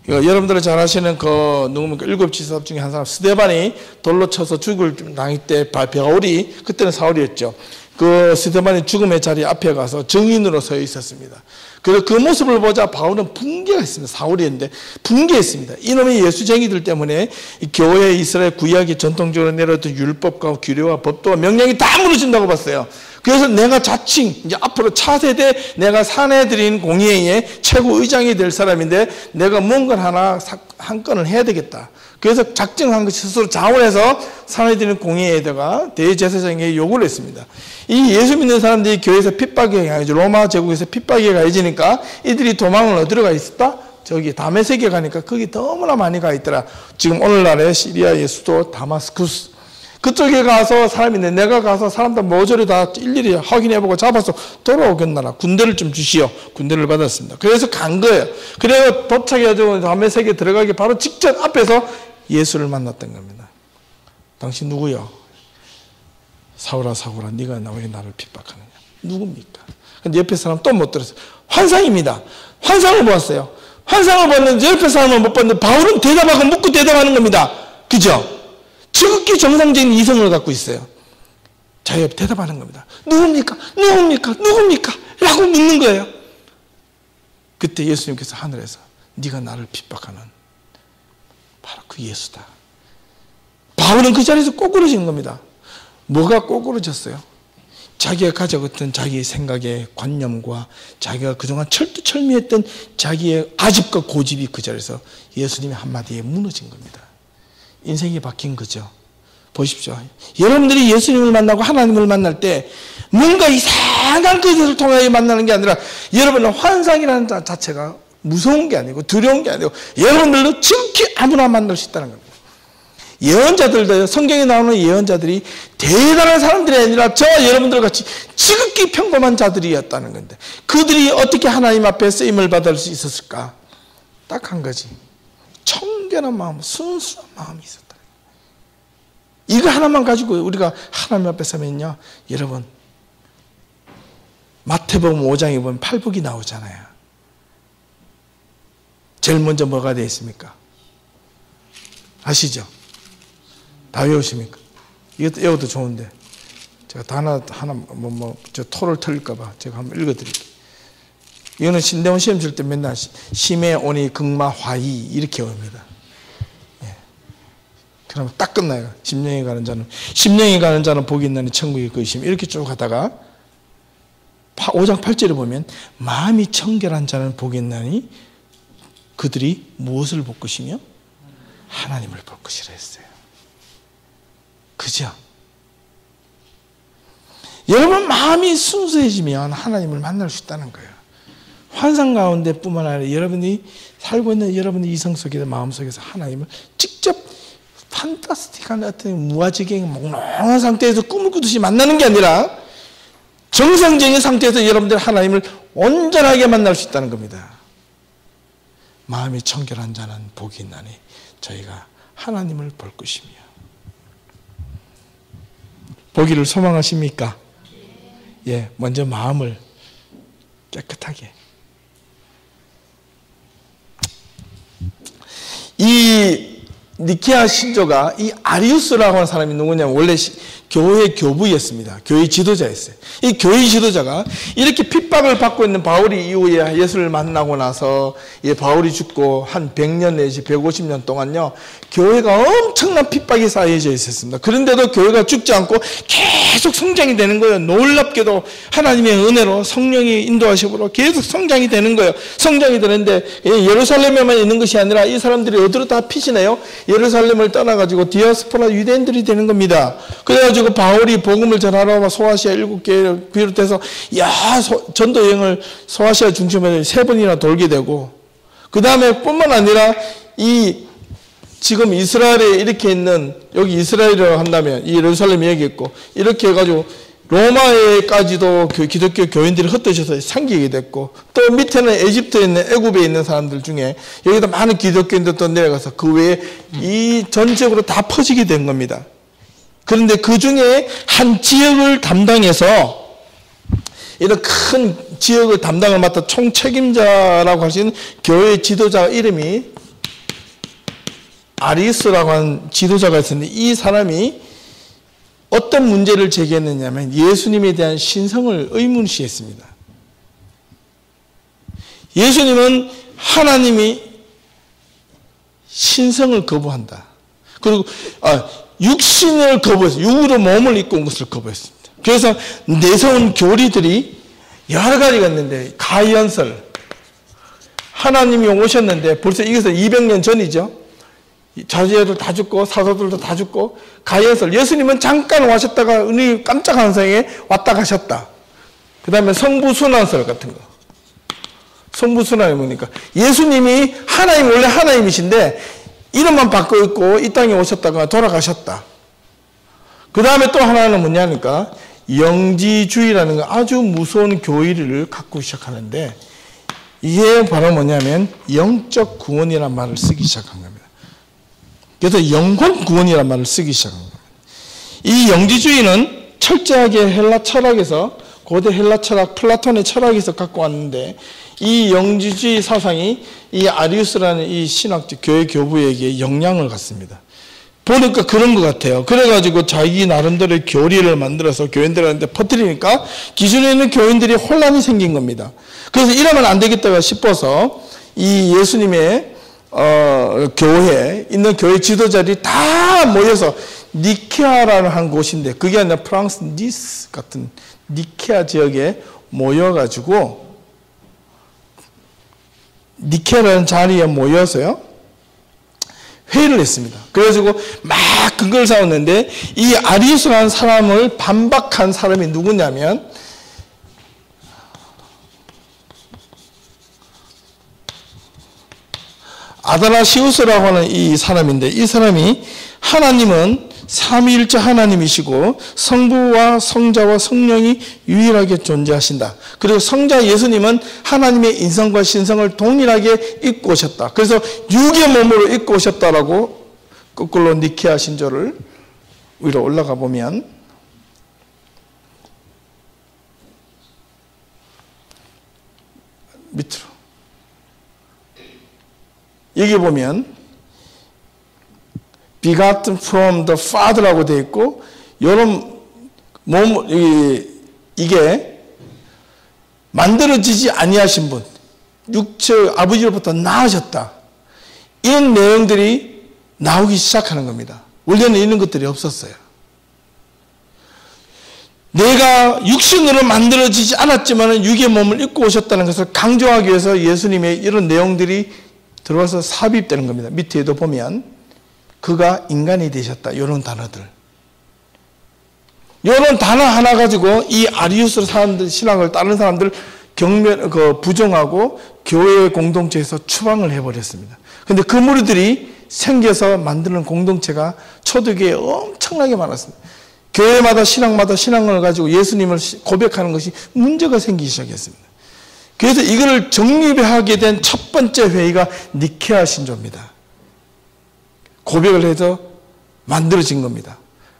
여러분들 잘 아시는 그 누굽니까? 일곱 지사업 중에 한 사람 스데반이 돌로 쳐서 죽을 당할 때 바울이 그때는 사울이었죠. 그 스데반이 죽음의 자리 앞에 가서 증인으로 서 있었습니다. 그래서 그 모습을 보자 바울은 분개했습니다. 사울이었는데 분개했습니다. 이놈의 예수쟁이들 때문에 이 교회 이스라엘 구약이 전통적으로 내려왔던 율법과 규례와 법도와 명령이 다 무너진다고 봤어요. 그래서 내가 자칭 이제 앞으로 차세대 내가 사내들인 공의회의 최고 의장이 될 사람인데 내가 뭔가 하나 한 건을 해야 되겠다. 그래서 작정한 것이 스스로 자원해서 사내들인 공의회에다가 대제사장에게 요구를 했습니다. 이 예수 믿는 사람들이 교회에서 핍박에 가해져 로마 제국에서 핍박에 가해지니까 이들이 도망을 어디로 가 있었다? 저기 다메섹에 가니까 거기 너무나 많이 가 있더라. 지금 오늘날의 시리아의 수도 다마스쿠스. 그쪽에 가서 사람이 있는데 내가 가서 사람들 모조리 다 일일이 확인해보고 잡아서 돌아오겠나라. 군대를 좀 주시오. 군대를 받았습니다. 그래서 간 거예요. 그래서 도착해가지고 다메섹에 들어가기 바로 직전 앞에서 예수를 만났던 겁니다. 당신 누구요? 사울아 사울아 네가 왜 나를 핍박하느냐. 누굽니까? 근데 옆에 사람 또 못 들었어요. 환상입니다. 환상을 보았어요. 환상을 봤는데 옆에 사람은 못 봤는데 바울은 대답하고 묻고 대답하는 겁니다. 그죠? 지극히 정상적인 이성을 갖고 있어요. 자, 옆에 대답하는 겁니다. 누굽니까? 누굽니까? 누굽니까? 라고 묻는 거예요. 그때 예수님께서 하늘에서 네가 나를 핍박하는 바로 그 예수다. 바울은 그 자리에서 꼬꾸러진 겁니다. 뭐가 꼬꾸러졌어요? 자기가 가지고 있던 자기의 생각의 관념과 자기가 그동안 철두철미했던 자기의 아집과 고집이 그 자리에서 예수님의 한마디에 무너진 겁니다. 인생이 바뀐 거죠. 보십시오. 여러분들이 예수님을 만나고 하나님을 만날 때 뭔가 이상한 것을 통하여 만나는 게 아니라 여러분은 환상이라는 자체가 무서운 게 아니고 두려운 게 아니고 여러분들도 지극히 아무나 만날 수 있다는 겁니다. 예언자들도 성경에 나오는 예언자들이 대단한 사람들이 아니라 저와 여러분들 같이 지극히 평범한 자들이었다는 건데 그들이 어떻게 하나님 앞에 쓰임을 받을 수 있었을까? 딱 한 가지. 청결한 마음, 순수한 마음이 있었다. 이거 하나만 가지고 우리가 하나님 앞에 서면요, 여러분 마태복음 5장에 보면 팔복이 나오잖아요. 제일 먼저 뭐가 되어 있습니까? 아시죠? 다 외우십니까? 이것도 외워도 좋은데 제가 하나 저 토를 틀릴까봐 제가 한번 읽어드릴게요. 이거는 신대원 시험 칠 때 맨날 심해 오니 극마 화이 이렇게 옵니다. 예. 그러면 딱 끝나요. 심령에 가는 자는 복이 있나니 천국에 거이심 이렇게 쭉 하다가 5장 8절에 보면 마음이 청결한 자는 복이 있나니 그들이 무엇을 볼 것이며 하나님을 볼 것이라 했어요. 그죠? 여러분 마음이 순수해지면 하나님을 만날 수 있다는 거예요. 환상 가운데 뿐만 아니라 여러분이 살고 있는 여러분의 이성 속에서 마음 속에서 하나님을 직접 판타스틱한 어떤 무아지경 몽롱한 상태에서 꿈을 꾸듯이 만나는 게 아니라 정상적인 상태에서 여러분들 하나님을 온전하게 만날 수 있다는 겁니다. 마음이 청결한 자는 복이 있나니 저희가 하나님을 볼 것이며. 보기를 소망하십니까? 예, 먼저 마음을 깨끗하게. 이 니케아 신조가 이 아리우스라고 하는 사람이 누구냐면 원래 교회 교부였습니다. 교회 지도자였어요. 이 교회 지도자가 이렇게 핍박을 받고 있는 바울이 이후에 예수를 만나고 나서 바울이 죽고 한 100년 내지 150년 동안요 교회가 엄청난 핍박이 쌓여져 있었습니다. 그런데도 교회가 죽지 않고 계속 성장이 되는 거예요. 놀랍게도 하나님의 은혜로 성령이 인도하심으로 계속 성장이 되는 거예요. 성장이 되는데 예루살렘에만 있는 것이 아니라 이 사람들이 어디로 다 피시네요. 예루살렘을 떠나가지고 디아스포라 유대인들이 되는 겁니다. 그래가지고 바울이 복음을 전하러 소아시아 7개를 비롯해서 전도 여행을 소아시아 중심으로 3번이나 돌게 되고 그 다음에 뿐만 아니라 지금 이스라엘에 이렇게 있는 여기 이스라엘이라고 한다면 이 예루살렘이 여기 있고 이렇게 해가지고 로마에까지도 기독교 교인들이 흩어져서 생기게 됐고 또 밑에는 에집트에 있는 애굽에 있는 사람들 중에 여기다 많은 기독교인들도 내려가서 그 외에 이 전적으로 다 퍼지게 된 겁니다. 그런데 그 중에 한 지역을 담당해서 이런 큰 지역을 담당을 맡아 총책임자라고 할 수 있는 교회 지도자 이름이 아리스라고 하는 지도자가 있었는데 이 사람이 어떤 문제를 제기했느냐면 예수님에 대한 신성을 의문시했습니다. 예수님은 하나님이 신성을 거부한다. 그리고 육신을 거부했어요. 육으로 몸을 입고 온 것을 거부했습니다. 그래서 내세운 교리들이 여러 가지가 있는데 가연설 하나님이 오셨는데 벌써 이것은 200년 전이죠. 자제들 다 죽고 사도들도 다 죽고 가연설 예수님은 잠깐 와셨다가 은희 깜짝 환상에 왔다 가셨다. 그 다음에 성부순환설 같은 거 성부순환이 뭡니까? 예수님이 하나님, 원래 하나님이신데 이름만 바꿔 있고 이 땅에 오셨다가 돌아가셨다. 그 다음에 또 하나는 뭐냐니까 영지주의라는 거, 아주 무서운 교리를 갖고 시작하는데 이게 바로 뭐냐면 영적 구원이라는 말을 쓰기 시작한 겁니다. 그래서 영혼 구원이라는 말을 쓰기 시작한 겁니다. 이 영지주의는 철저하게 헬라 철학에서, 고대 헬라 철학, 플라톤의 철학에서 갖고 왔는데 이 영지주의 사상이 이 아리우스라는 이 신학적 교회 교부에게 영향을 갖습니다. 보니까 그런 것 같아요. 그래가지고 자기 나름대로의 교리를 만들어서 교인들한테 퍼뜨리니까 기존에 있는 교인들이 혼란이 생긴 겁니다. 그래서 이러면 안 되겠다 싶어서 이 예수님의 교회에 있는 교회 지도자들이 다 모여서 니케아라는 한 곳인데, 그게 아니라 프랑스 니스 같은 니케아 지역에 모여가지고 니케아라는 자리에 모여서요 회의를 했습니다. 그래가지고 막 근거를 세웠는데 이 아리우스라는 사람을 반박한 사람이 누구냐면 아다나시우스라고 하는 이 사람인데, 이 사람이 하나님은 삼위일체 하나님이시고 성부와 성자와 성령이 유일하게 존재하신다. 그리고 성자 예수님은 하나님의 인성과 신성을 동일하게 입고 오셨다. 그래서 육의 몸으로 입고 오셨다라고 거꾸로 니케아 신조를 위로 올라가 보면 밑으로 여기 보면 begotten from the Father라고 되어 있고, 요런 몸, 이게 만들어지지 아니하신 분, 육체 아버지로부터 나으셨다. 이런 내용들이 나오기 시작하는 겁니다. 원래는 이런 것들이 없었어요. 내가 육신으로 만들어지지 않았지만 육의 몸을 입고 오셨다는 것을 강조하기 위해서 예수님의 이런 내용들이 들어와서 삽입되는 겁니다. 밑에도 보면 그가 인간이 되셨다. 이런 단어들. 이런 단어 하나 가지고 이 아리우스 사람들, 신학을 다른 사람들 부정하고 교회 공동체에서 추방을 해버렸습니다. 근데 그 무리들이 생겨서 만드는 공동체가 초대교회에 엄청나게 많았습니다. 교회마다 신학마다 신앙을 가지고 예수님을 고백하는 것이 문제가 생기기 시작했습니다. 그래서 이걸 정립하게 된 첫 번째 회의가 니케아 신조입니다. 고백을 해서 만들어진 겁니다.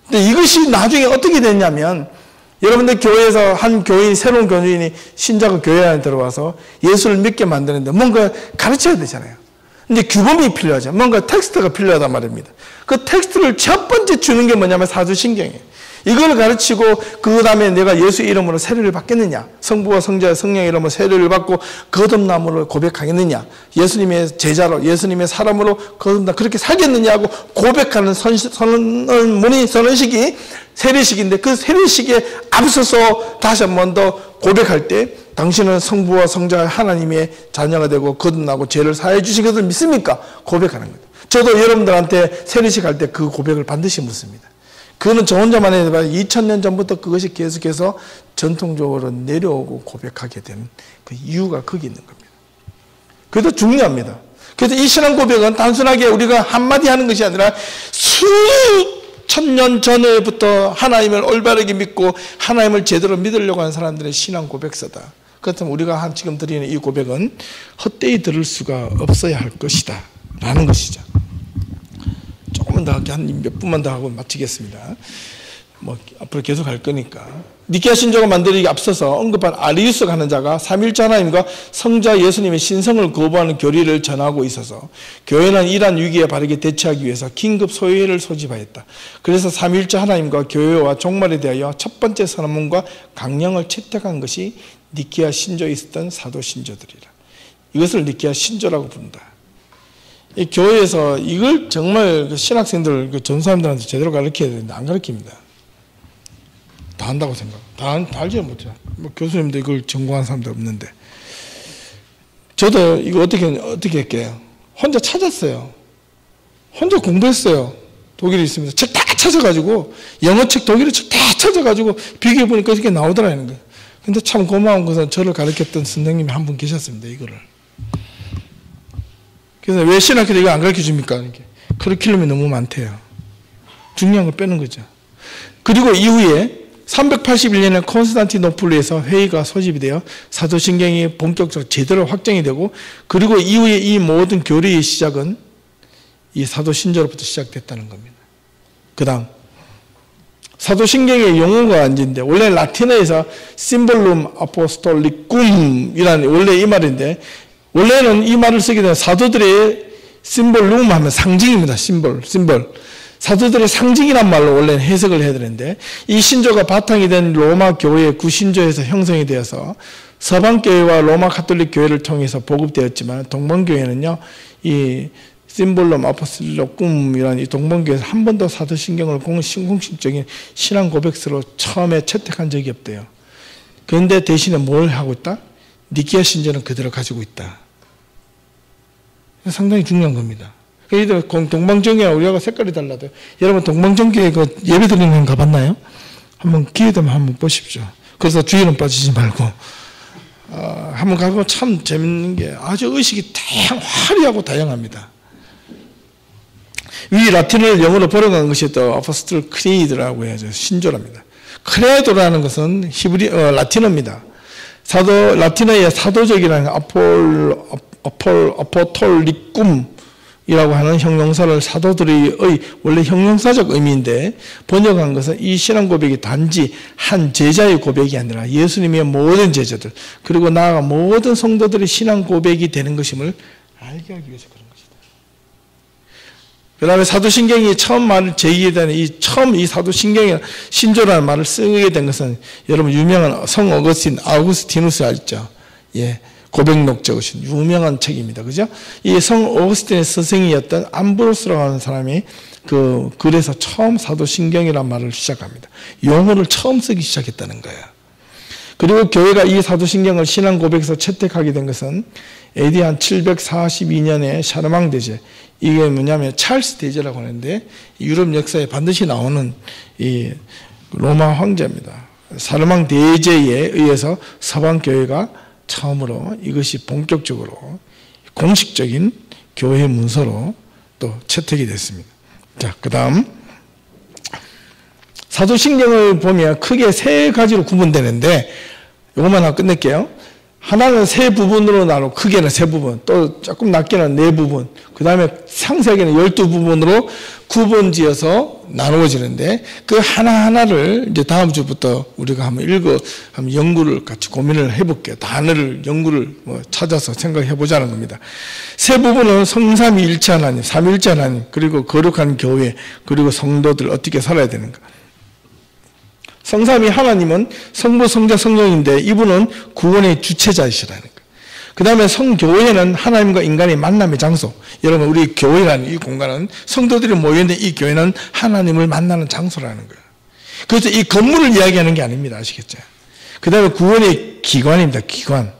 근데 이것이 나중에 어떻게 됐냐면, 여러분들 교회에서 한 교인, 새로운 교인이 신자가 교회 안에 들어와서 예수를 믿게 만드는데 뭔가 가르쳐야 되잖아요. 근데 규범이 필요하죠. 뭔가 텍스트가 필요하단 말입니다. 그 텍스트를 첫 번째 주는 게 뭐냐면 사도신경이에요. 이걸 가르치고 그 다음에 내가 예수 이름으로 세례를 받겠느냐, 성부와 성자 성령 이름으로 세례를 받고 거듭남으로 고백하겠느냐, 예수님의 제자로 예수님의 사람으로 거듭남 그렇게 살겠느냐고 고백하는 선언식이 세례식인데, 그 세례식에 앞서서 다시 한 번 더 고백할 때 당신은 성부와 성자 하나님의 자녀가 되고 거듭나고 죄를 사해 주신 것을 믿습니까? 고백하는 거예요. 저도 여러분들한테 세례식 할 때 그 고백을 반드시 묻습니다. 그거는 저 혼자만 해도 2000년 전부터 그것이 계속해서 전통적으로 내려오고 고백하게 되는 그 이유가 거기 있는 겁니다. 그래도 중요합니다. 그래서 이 신앙 고백은 단순하게 우리가 한마디 하는 것이 아니라 수천 년 전에부터 하나님을 올바르게 믿고 하나님을 제대로 믿으려고 하는 사람들의 신앙 고백서다. 그렇다면 우리가 지금 드리는 이 고백은 헛되이 들을 수가 없어야 할 것이다 라는 것이죠. 조금만 더 할게, 한 몇 분만 더 하고 마치겠습니다. 뭐 앞으로 계속 할 거니까. 니케아 신조가 만들기 앞서서 언급한 아리우스가 하는 자가 삼위일체 하나님과 성자 예수님의 신성을 거부하는 교리를 전하고 있어서 교회는 이러한 위기에 바르게 대처하기 위해서 긴급 소회를 소집하였다. 그래서 삼위일체 하나님과 교회와 종말에 대하여 첫 번째 선언문과 강령을 채택한 것이 니케아 신조에 있었던 사도 신조들이라. 이것을 니케아 신조라고 부른다. 이 교회에서 이걸 정말 신학생들, 전사님들한테 제대로 가르쳐야 되는데 안 가르칩니다. 다 한다고 생각. 다 알지 못해. 뭐 교수님도 이걸 전공한 사람들 없는데. 저도 이거 어떻게 할게요? 혼자 찾았어요. 혼자 공부했어요. 독일에 있으면서 책 다 찾아가지고, 영어 책, 독일어 책 다 찾아가지고 비교해 보니까 이렇게 나오더라는 거예요. 근데 참 고마운 것은 저를 가르쳤던 선생님이 한 분 계셨습니다. 이거를. 그래서 왜 신학교도 이거 안 가르쳐 줍니까? 커리큘럼이 너무 많대요. 중요한 걸 빼는 거죠. 그리고 이후에 381년에 콘스탄티노플리에서 회의가 소집이 되어 사도신경이 본격적으로 제대로 확정이 되고, 그리고 이후에 이 모든 교리의 시작은 이 사도신조로부터 시작됐다는 겁니다. 그 다음 사도신경의 용어가 이제인데, 원래 라틴어에서 심볼룸 아포스톨리쿰이라는 원래 이 말인데, 원래는 이 말을 쓰게 되면 사도들의 심볼룸 하면 상징입니다. 심볼. 사도들의 상징이란 말로 원래는 해석을 해야 되는데, 이 신조가 바탕이 된 로마 교회의 구신조에서 형성이 되어서 서방교회와 로마 카톨릭 교회를 통해서 보급되었지만, 동방교회는요 이 심볼룸 아포스톨리쿰이라는 이 동방교회에서 한 번도 사도신경을 공식적인 신앙 고백서로 처음에 채택한 적이 없대요. 그런데 대신에 뭘 하고 있다? 니케아 신조는 그대로 가지고 있다. 상당히 중요한 겁니다. 동방정교회와 우리하고 색깔이 달라도, 여러분 동방정교회 그 예배 드리는 건 가봤나요? 한번 기회 되면 한번 보십시오. 그래서 주의는 빠지지 말고 한번 가보면 참 재밌는 게 아주 의식이 화려하고 다양합니다. 위 라틴어를 영어로 번역한 것이 또 아포스톨 크리드라고 해야죠. 신조랍니다. 크레도라는 것은 라틴어입니다. 라틴어의 사도적이라는 아포톨리쿰이라고 하는 형용사를 사도들의 원래 형용사적 의미인데, 번역한 것은 이 신앙 고백이 단지 한 제자의 고백이 아니라 예수님의 모든 제자들, 그리고 나아가 모든 성도들의 신앙 고백이 되는 것임을 알게 하기 위해서 그런 것이다. 그 다음에 사도신경이 처음 말을 제기된 이 사도신경의 신조라는 말을 쓰게 된 것은, 여러분 유명한 성 아우구스티누스 알죠? 예. 고백록 적으신 유명한 책입니다. 그죠? 이 성 오거스틴의 스승이었던 암브로스라고 하는 사람이 그 글에서 처음 사도신경이라는 말을 시작합니다. 용어를 처음 쓰기 시작했다는 거예요. 그리고 교회가 이 사도신경을 신앙 고백에서 채택하게 된 것은 AD 한 742년에 샤르망 대제, 이게 뭐냐면 찰스 대제라고 하는데 유럽 역사에 반드시 나오는 이 로마 황제입니다. 샤르망 대제에 의해서 서방 교회가 처음으로 이것이 본격적으로 공식적인 교회 문서로 또 채택이 됐습니다. 자, 그 다음 사도신경을 보면 크게 세 가지로 구분되는데, 이것만 하고 끝낼게요. 하나는 세 부분으로 나눠, 크게는 세 부분, 또 조금 낮게는 네 부분, 그 다음에 상세하게는 12부분으로 구분지어서 나누어지는데, 그 하나하나를 이제 다음 주부터 우리가 한번 연구를 같이 고민을 해볼게요. 단어를, 연구를 찾아서 생각해 보자는 겁니다. 세 부분은 성삼위일체 하나님, 삼위일체 하나님, 그리고 거룩한 교회, 그리고 성도들 어떻게 살아야 되는가. 성삼위 하나님은 성부, 성자, 성령인데 이분은 구원의 주체자이시라는 거예요. 그 다음에 성교회는 하나님과 인간의 만남의 장소. 여러분, 우리 교회라는 이 공간은, 성도들이 모여있는 이 교회는 하나님을 만나는 장소라는 거예요. 그래서 이 건물을 이야기하는 게 아닙니다. 아시겠죠? 그 다음에 구원의 기관입니다. 기관.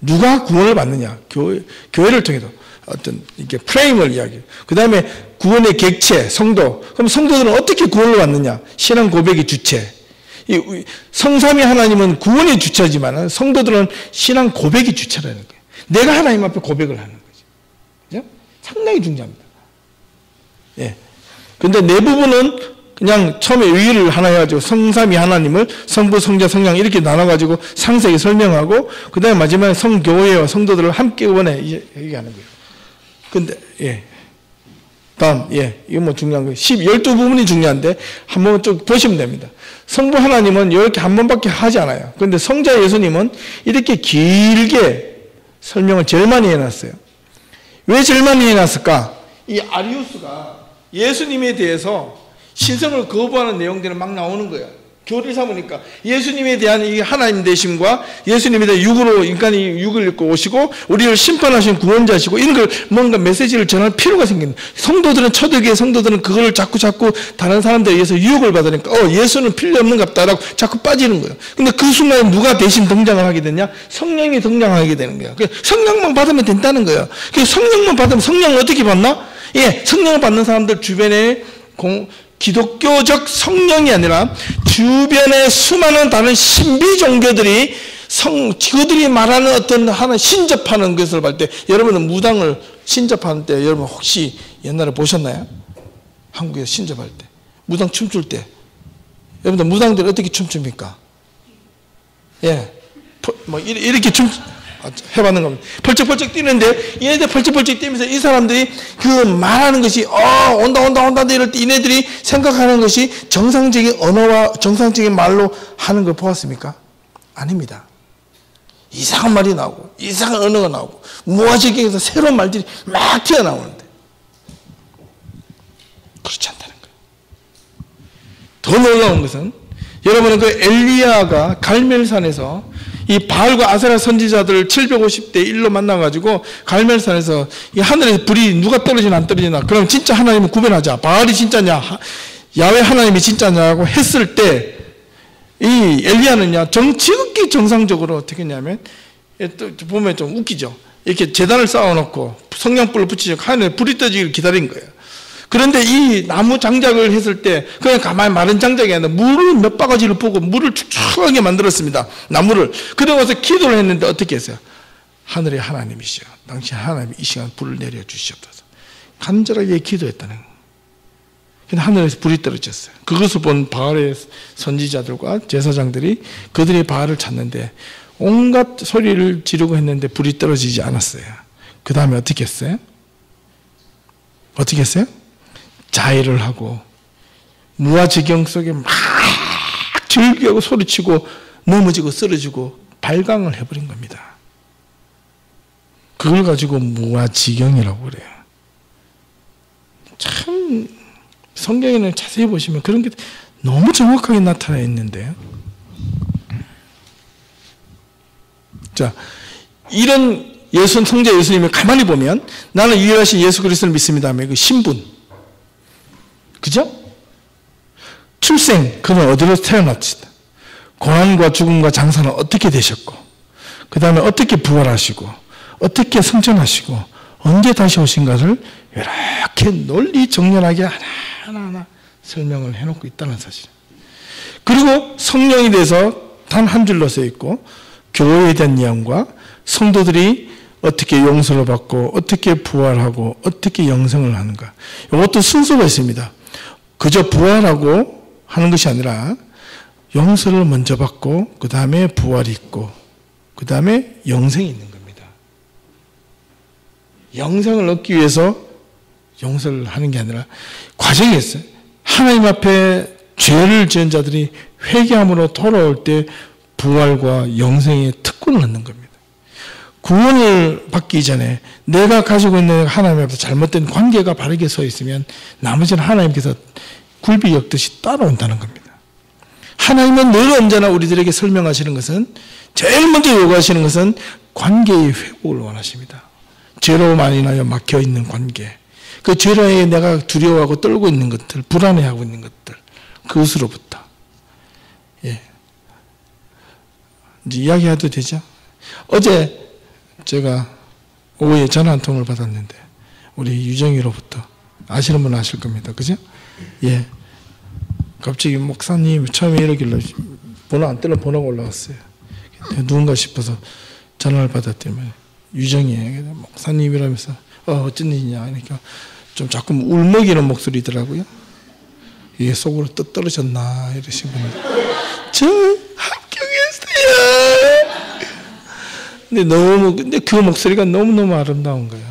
누가 구원을 받느냐? 교회를 통해서 어떤 이렇게 프레임을 이야기해요. 그 다음에 구원의 객체, 성도. 그럼 성도들은 어떻게 구원을 받느냐? 신앙 고백의 주체. 성삼위 하나님은 구원의 주체지만 성도들은 신앙 고백의 주체라는 거예요. 내가 하나님 앞에 고백을 하는 거죠. 그죠? 상당히 중요합니다. 예. 근데 네 부분은 그냥 처음에 의의를 하나 해가지고 성삼위 하나님을 성부, 성자, 성령 이렇게 나눠가지고 상세히 설명하고, 그 다음에 마지막에 성교회와 성도들을 함께 원해 얘기하는 거예요. 근데, 예. 다음, 예. 이거 뭐 중요한 거예요. 12부분이 중요한데, 한번 쭉 보시면 됩니다. 성부 하나님은 이렇게 한 번밖에 하지 않아요. 그런데 성자 예수님은 이렇게 길게 설명을 제일 많이 해놨어요. 왜 제일 많이 해놨을까? 이 아리우스가 예수님에 대해서 신성을 거부하는 내용들이 막 나오는 거예요. 교리를 삼으니까 예수님에 대한 이 하나님 되심과 예수님에 대한 육으로 인간이 육을 입고 오시고 우리를 심판하신 구원자시고 이런 걸 뭔가 메시지를 전할 필요가 생기는, 성도들은 초대교회 성도들은 그걸 자꾸 다른 사람들에 의해서 유혹을 받으니까 예수는 필요 없는갑다라고 자꾸 빠지는 거예요. 근데 그 순간에 누가 대신 등장을 하게 되냐? 성령이 등장하게 되는 거예요. 성령만 받으면 된다는 거예요. 성령만 받으면, 성령을 어떻게 받나? 예, 성령을 받는 사람들 주변에 기독교적 성령이 아니라 주변의 수많은 다른 신비 종교들이 그들이 말하는 어떤 하나 신접하는 것을 볼 때, 여러분은 무당을 신접하는 때 여러분 혹시 옛날에 보셨나요? 한국에서 신접할 때 무당 춤출 때 여러분들 무당들 어떻게 춤춥니까? 예, 뭐 이렇게 해봤는 겁니다. 펄쩍펄쩍 뛰는데 얘네들 펄쩍펄쩍 뛰면서 이 사람들이 그 말하는 것이 온다 이럴 때 얘네들이 생각하는 것이 정상적인 언어와 정상적인 말로 하는 걸 보았습니까? 아닙니다. 이상한 말이 나오고 이상한 언어가 나오고 무화지경에서 새로운 말들이 막 튀어나오는데 그렇지 않다는 거예요. 더 놀라운 것은 여러분은 그 엘리야가 갈멜산에서 이 바알과 아세라 선지자들을 750대 1로 만나가지고 갈멜산에서 이 하늘에 불이 누가 떨어지나 안 떨어지나, 그럼 진짜 하나님은 구별하자, 바알이 진짜냐 야훼 하나님이 진짜냐고 했을 때 이 엘리야는요 지극히 정상적으로 어떻게 했냐면, 또 보면 좀 웃기죠. 이렇게 제단을 쌓아놓고 성냥불을 붙이고 하늘에 불이 떠지기를 기다린 거예요. 그런데 이 나무 장작을 했을 때 그냥 가만히 마른 장작이 아니라 물을 몇 바가지를 부고 물을 축축하게 만들었습니다. 나무를. 그러고 와서 기도를 했는데 어떻게 했어요? 하늘의 하나님이시여, 당신 하나님이 이 시간 불을 내려주시옵소서. 간절하게 기도했다는 거예요. 근데 하늘에서 불이 떨어졌어요. 그것을 본 바알의 선지자들과 제사장들이 그들이 바알을 찾는데 온갖 소리를 지르고 했는데 불이 떨어지지 않았어요. 그 다음에 어떻게 했어요? 어떻게 했어요? 자해를 하고 무아지경 속에 막 즐기고 소리치고 넘어지고 쓰러지고 발광을 해버린 겁니다. 그걸 가지고 무아지경이라고 그래요. 참 성경에는 자세히 보시면 그런 게 너무 정확하게 나타나 있는데요. 자, 이런 성자 예수님을 가만히 보면 나는 유일하신 예수 그리스도를 믿습니다 하면 그 신분, 그죠? 출생, 그는 어디로 태어났습니다. 고난과 죽음과 장사는 어떻게 되셨고, 그 다음에 어떻게 부활하시고, 어떻게 승천하시고, 언제 다시 오신 것을 이렇게 논리 정연하게 하나하나 설명을 해놓고 있다는 사실. 그리고 성령에 대해서 단 한 줄로 써 있고, 교회에 대한 내용과 성도들이 어떻게 용서를 받고 어떻게 부활하고 어떻게 영생을 하는가, 이것도 순서가 있습니다. 그저 부활하고 하는 것이 아니라 용서를 먼저 받고 그 다음에 부활이 있고 그 다음에 영생이 있는 겁니다. 영생을 얻기 위해서 용서를 하는 게 아니라 과정이 있어요. 하나님 앞에 죄를 지은 자들이 회개함으로 돌아올 때 부활과 영생의 특권을 얻는 겁니다. 구원을 받기 전에 내가 가지고 있는 하나님 앞에서 잘못된 관계가 바르게 서 있으면 나머지는 하나님께서 굴비 엮듯이 따라온다는 겁니다. 하나님은 늘 언제나 우리들에게 설명하시는 것은, 제일 먼저 요구하시는 것은 관계의 회복을 원하십니다. 죄로 많이 인하여 막혀있는 관계, 그 죄로 인해 내가 두려워하고 떨고 있는 것들, 불안해하고 있는 것들, 그것으로부터. 예. 이제 이야기해도 되죠? 어제 제가 오후에 전화 한 통을 받았는데 우리 유정이로부터, 아시는 분은 아실 겁니다. 그죠? 예. 갑자기 목사님 처음에 이러길래 번호 안 뜨는 번호가 올라왔어요. 누군가 싶어서 전화를 받았더니 유정이에요. 목사님이라면서 어쩐 일이냐 하니까 좀 자꾸 울먹이는 목소리더라고요. 이게 속으로 떠 떨어졌나 이러신 분들. 저 합격했어요. 근데 그 목소리가 너무너무 아름다운 거예요.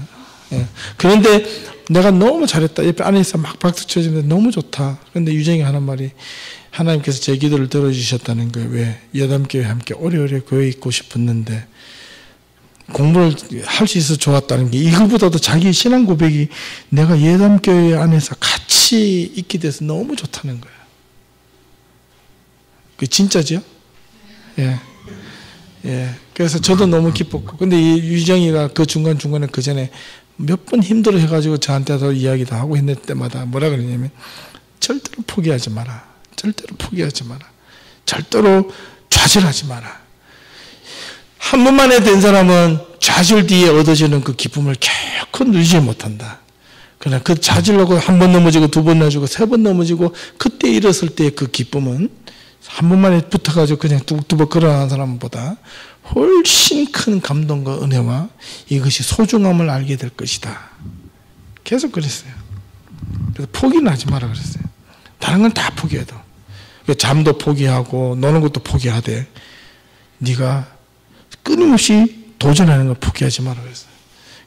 예. 그런데 내가 너무 잘했다. 옆에 안에서 막 박수 쳐주는데 너무 좋다. 그런데 유정이가 하는 말이, 하나님께서 제 기도를 들어주셨다는 거예요. 왜? 여담교회 함께 오래오래 교회에 있고 싶었는데 공부를 할 수 있어서 좋았다는 게, 이거보다도 자기 신앙 고백이 내가 예담교회 안에서 같이 있게 돼서 너무 좋다는 거예요. 그 진짜죠? 예. 예. 그래서 저도 너무 기뻤고, 근데 이 유정이가 그 중간중간에 그 전에 몇 번 힘들어 해가지고 저한테도 이야기도 하고 했을 때마다 뭐라 그러냐면, 절대로 포기하지 마라. 절대로 포기하지 마라. 절대로 좌절하지 마라. 한 번만에 된 사람은 좌절 뒤에 얻어지는 그 기쁨을 결코 누리지 못한다. 그러나 그 자질려고 한 번 넘어지고 두 번 넘어지고 세 번 넘어지고 그때 일었을 때 그 기쁨은 한 번만에 붙어가지고 그냥 뚜벅뚜벅 걸어가는 사람보다 훨씬 큰 감동과 은혜와 이것이 소중함을 알게 될 것이다. 계속 그랬어요. 그래서 포기는 하지 마라 그랬어요. 다른 건 다 포기해도. 잠도 포기하고 노는 것도 포기하되 네가 끊임없이 도전하는 걸 포기하지 마라 그랬어요.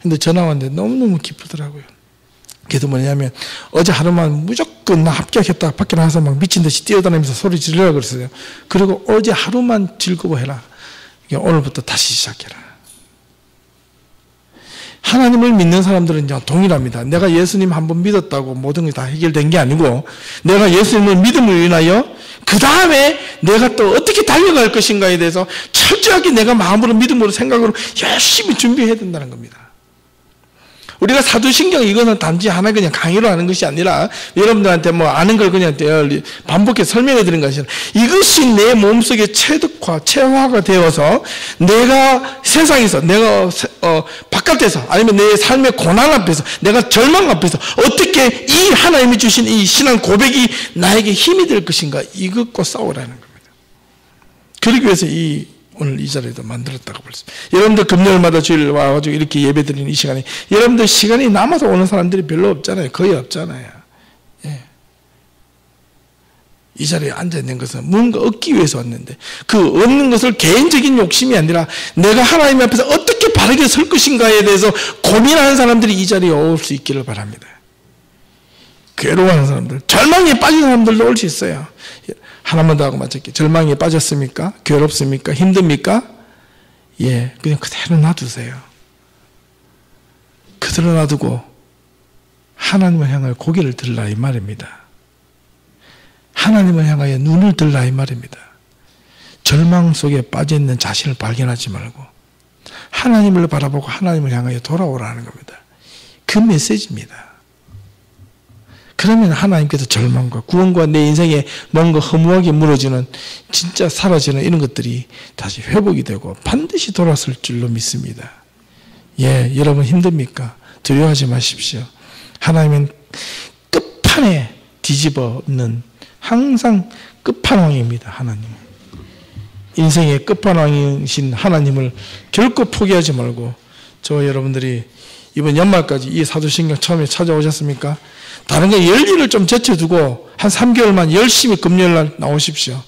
근데 전화 왔는데 너무너무 기쁘더라고요. 그게 뭐냐면 어제 하루만 무조건 나 합격했다 밖에 나가서 막 미친 듯이 뛰어다니면서 소리 지르라 그랬어요. 그리고 어제 하루만 즐거워해라. 오늘부터 다시 시작해라. 하나님을 믿는 사람들은 동일합니다. 내가 예수님 한번 믿었다고 모든 게 다 해결된 게 아니고 내가 예수님을 믿음을 인하여 그 다음에 내가 또 어떻게 달려갈 것인가에 대해서 철저하게 내가 마음으로 믿음으로 생각으로 열심히 준비해야 된다는 겁니다. 우리가 사도신경 이거는 단지 하나 그냥 강의로 하는 것이 아니라 여러분들한테 뭐 아는 걸 그냥 반복해서 설명해 드리는 것이 아니라 이것이 내 몸속에 체화가 되어서 내가 세상에서 내가 바깥에서 아니면 내 삶의 고난 앞에서 내가 절망 앞에서 어떻게 이 하나님이 주신 이 신앙 고백이 나에게 힘이 될 것인가 이것과 싸우라는 겁니다. 그러기 위해서 오늘 이 자리도 만들었다고 볼 수 있습니다. 여러분들 금요일마다 주일 와가지고 이렇게 예배 드리는 이 시간에 여러분들 시간이 남아서 오는 사람들이 별로 없잖아요. 거의 없잖아요. 예. 이 자리에 앉아있는 것은 뭔가 얻기 위해서 왔는데 그 얻는 것을 개인적인 욕심이 아니라 내가 하나님 앞에서 어떻게 바르게 설 것인가에 대해서 고민하는 사람들이 이 자리에 올 수 있기를 바랍니다. 괴로워하는 사람들, 절망에 빠진 사람들도 올 수 있어요. 하나만 더 하고 마칠게요. 절망에 빠졌습니까? 괴롭습니까? 힘듭니까? 예, 그냥 그대로 놔두세요. 그대로 놔두고 하나님을 향하여 고개를 들라 이 말입니다. 하나님을 향하여 눈을 들라 이 말입니다. 절망 속에 빠져있는 자신을 발견하지 말고 하나님을 바라보고 하나님을 향하여 돌아오라는 겁니다. 그 메시지입니다. 그러면 하나님께서 절망과 구원과 내 인생에 뭔가 허무하게 무너지는 진짜 사라지는 이런 것들이 다시 회복이 되고 반드시 돌아설 줄로 믿습니다. 예, 여러분 힘듭니까? 두려워하지 마십시오. 하나님은 끝판에 뒤집어 엎는 항상 끝판왕입니다. 하나님. 인생의 끝판왕이신 하나님을 결코 포기하지 말고 저와 여러분들이 이번 연말까지 이 사도신경 처음에 찾아오셨습니까? 다른 거 열일을 좀 제쳐두고 한 3개월만 열심히 금요일날 나오십시오.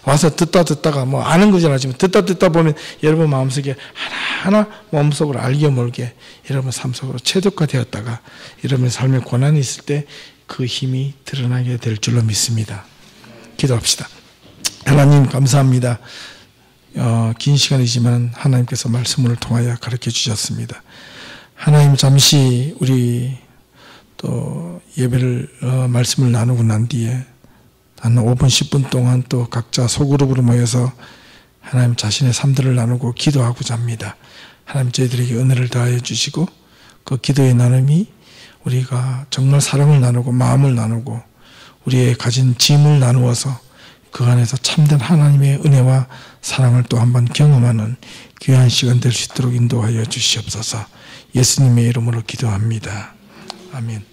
와서 듣다가 뭐 아는 거진 않지만 듣다 보면 여러분 마음속에 하나하나 마음속으로 알게 모르게 여러분 삶 속으로 체득화되었다가 여러분 삶에 고난이 있을 때 그 힘이 드러나게 될 줄로 믿습니다. 기도합시다. 하나님 감사합니다. 긴 시간이지만 하나님께서 말씀을 통하여 가르쳐 주셨습니다. 하나님 잠시 우리 또 예배를 말씀을 나누고 난 뒤에 한 5분 10분 동안 또 각자 소그룹으로 모여서 하나님 자신의 삶들을 나누고 기도하고자 합니다. 하나님 저희들에게 은혜를 더하여 주시고 그 기도의 나눔이 우리가 정말 사랑을 나누고 마음을 나누고 우리의 가진 짐을 나누어서 그 안에서 참된 하나님의 은혜와 사랑을 또 한번 경험하는 귀한 시간 될 수 있도록 인도하여 주시옵소서. 예수님의 이름으로 기도합니다. 아멘.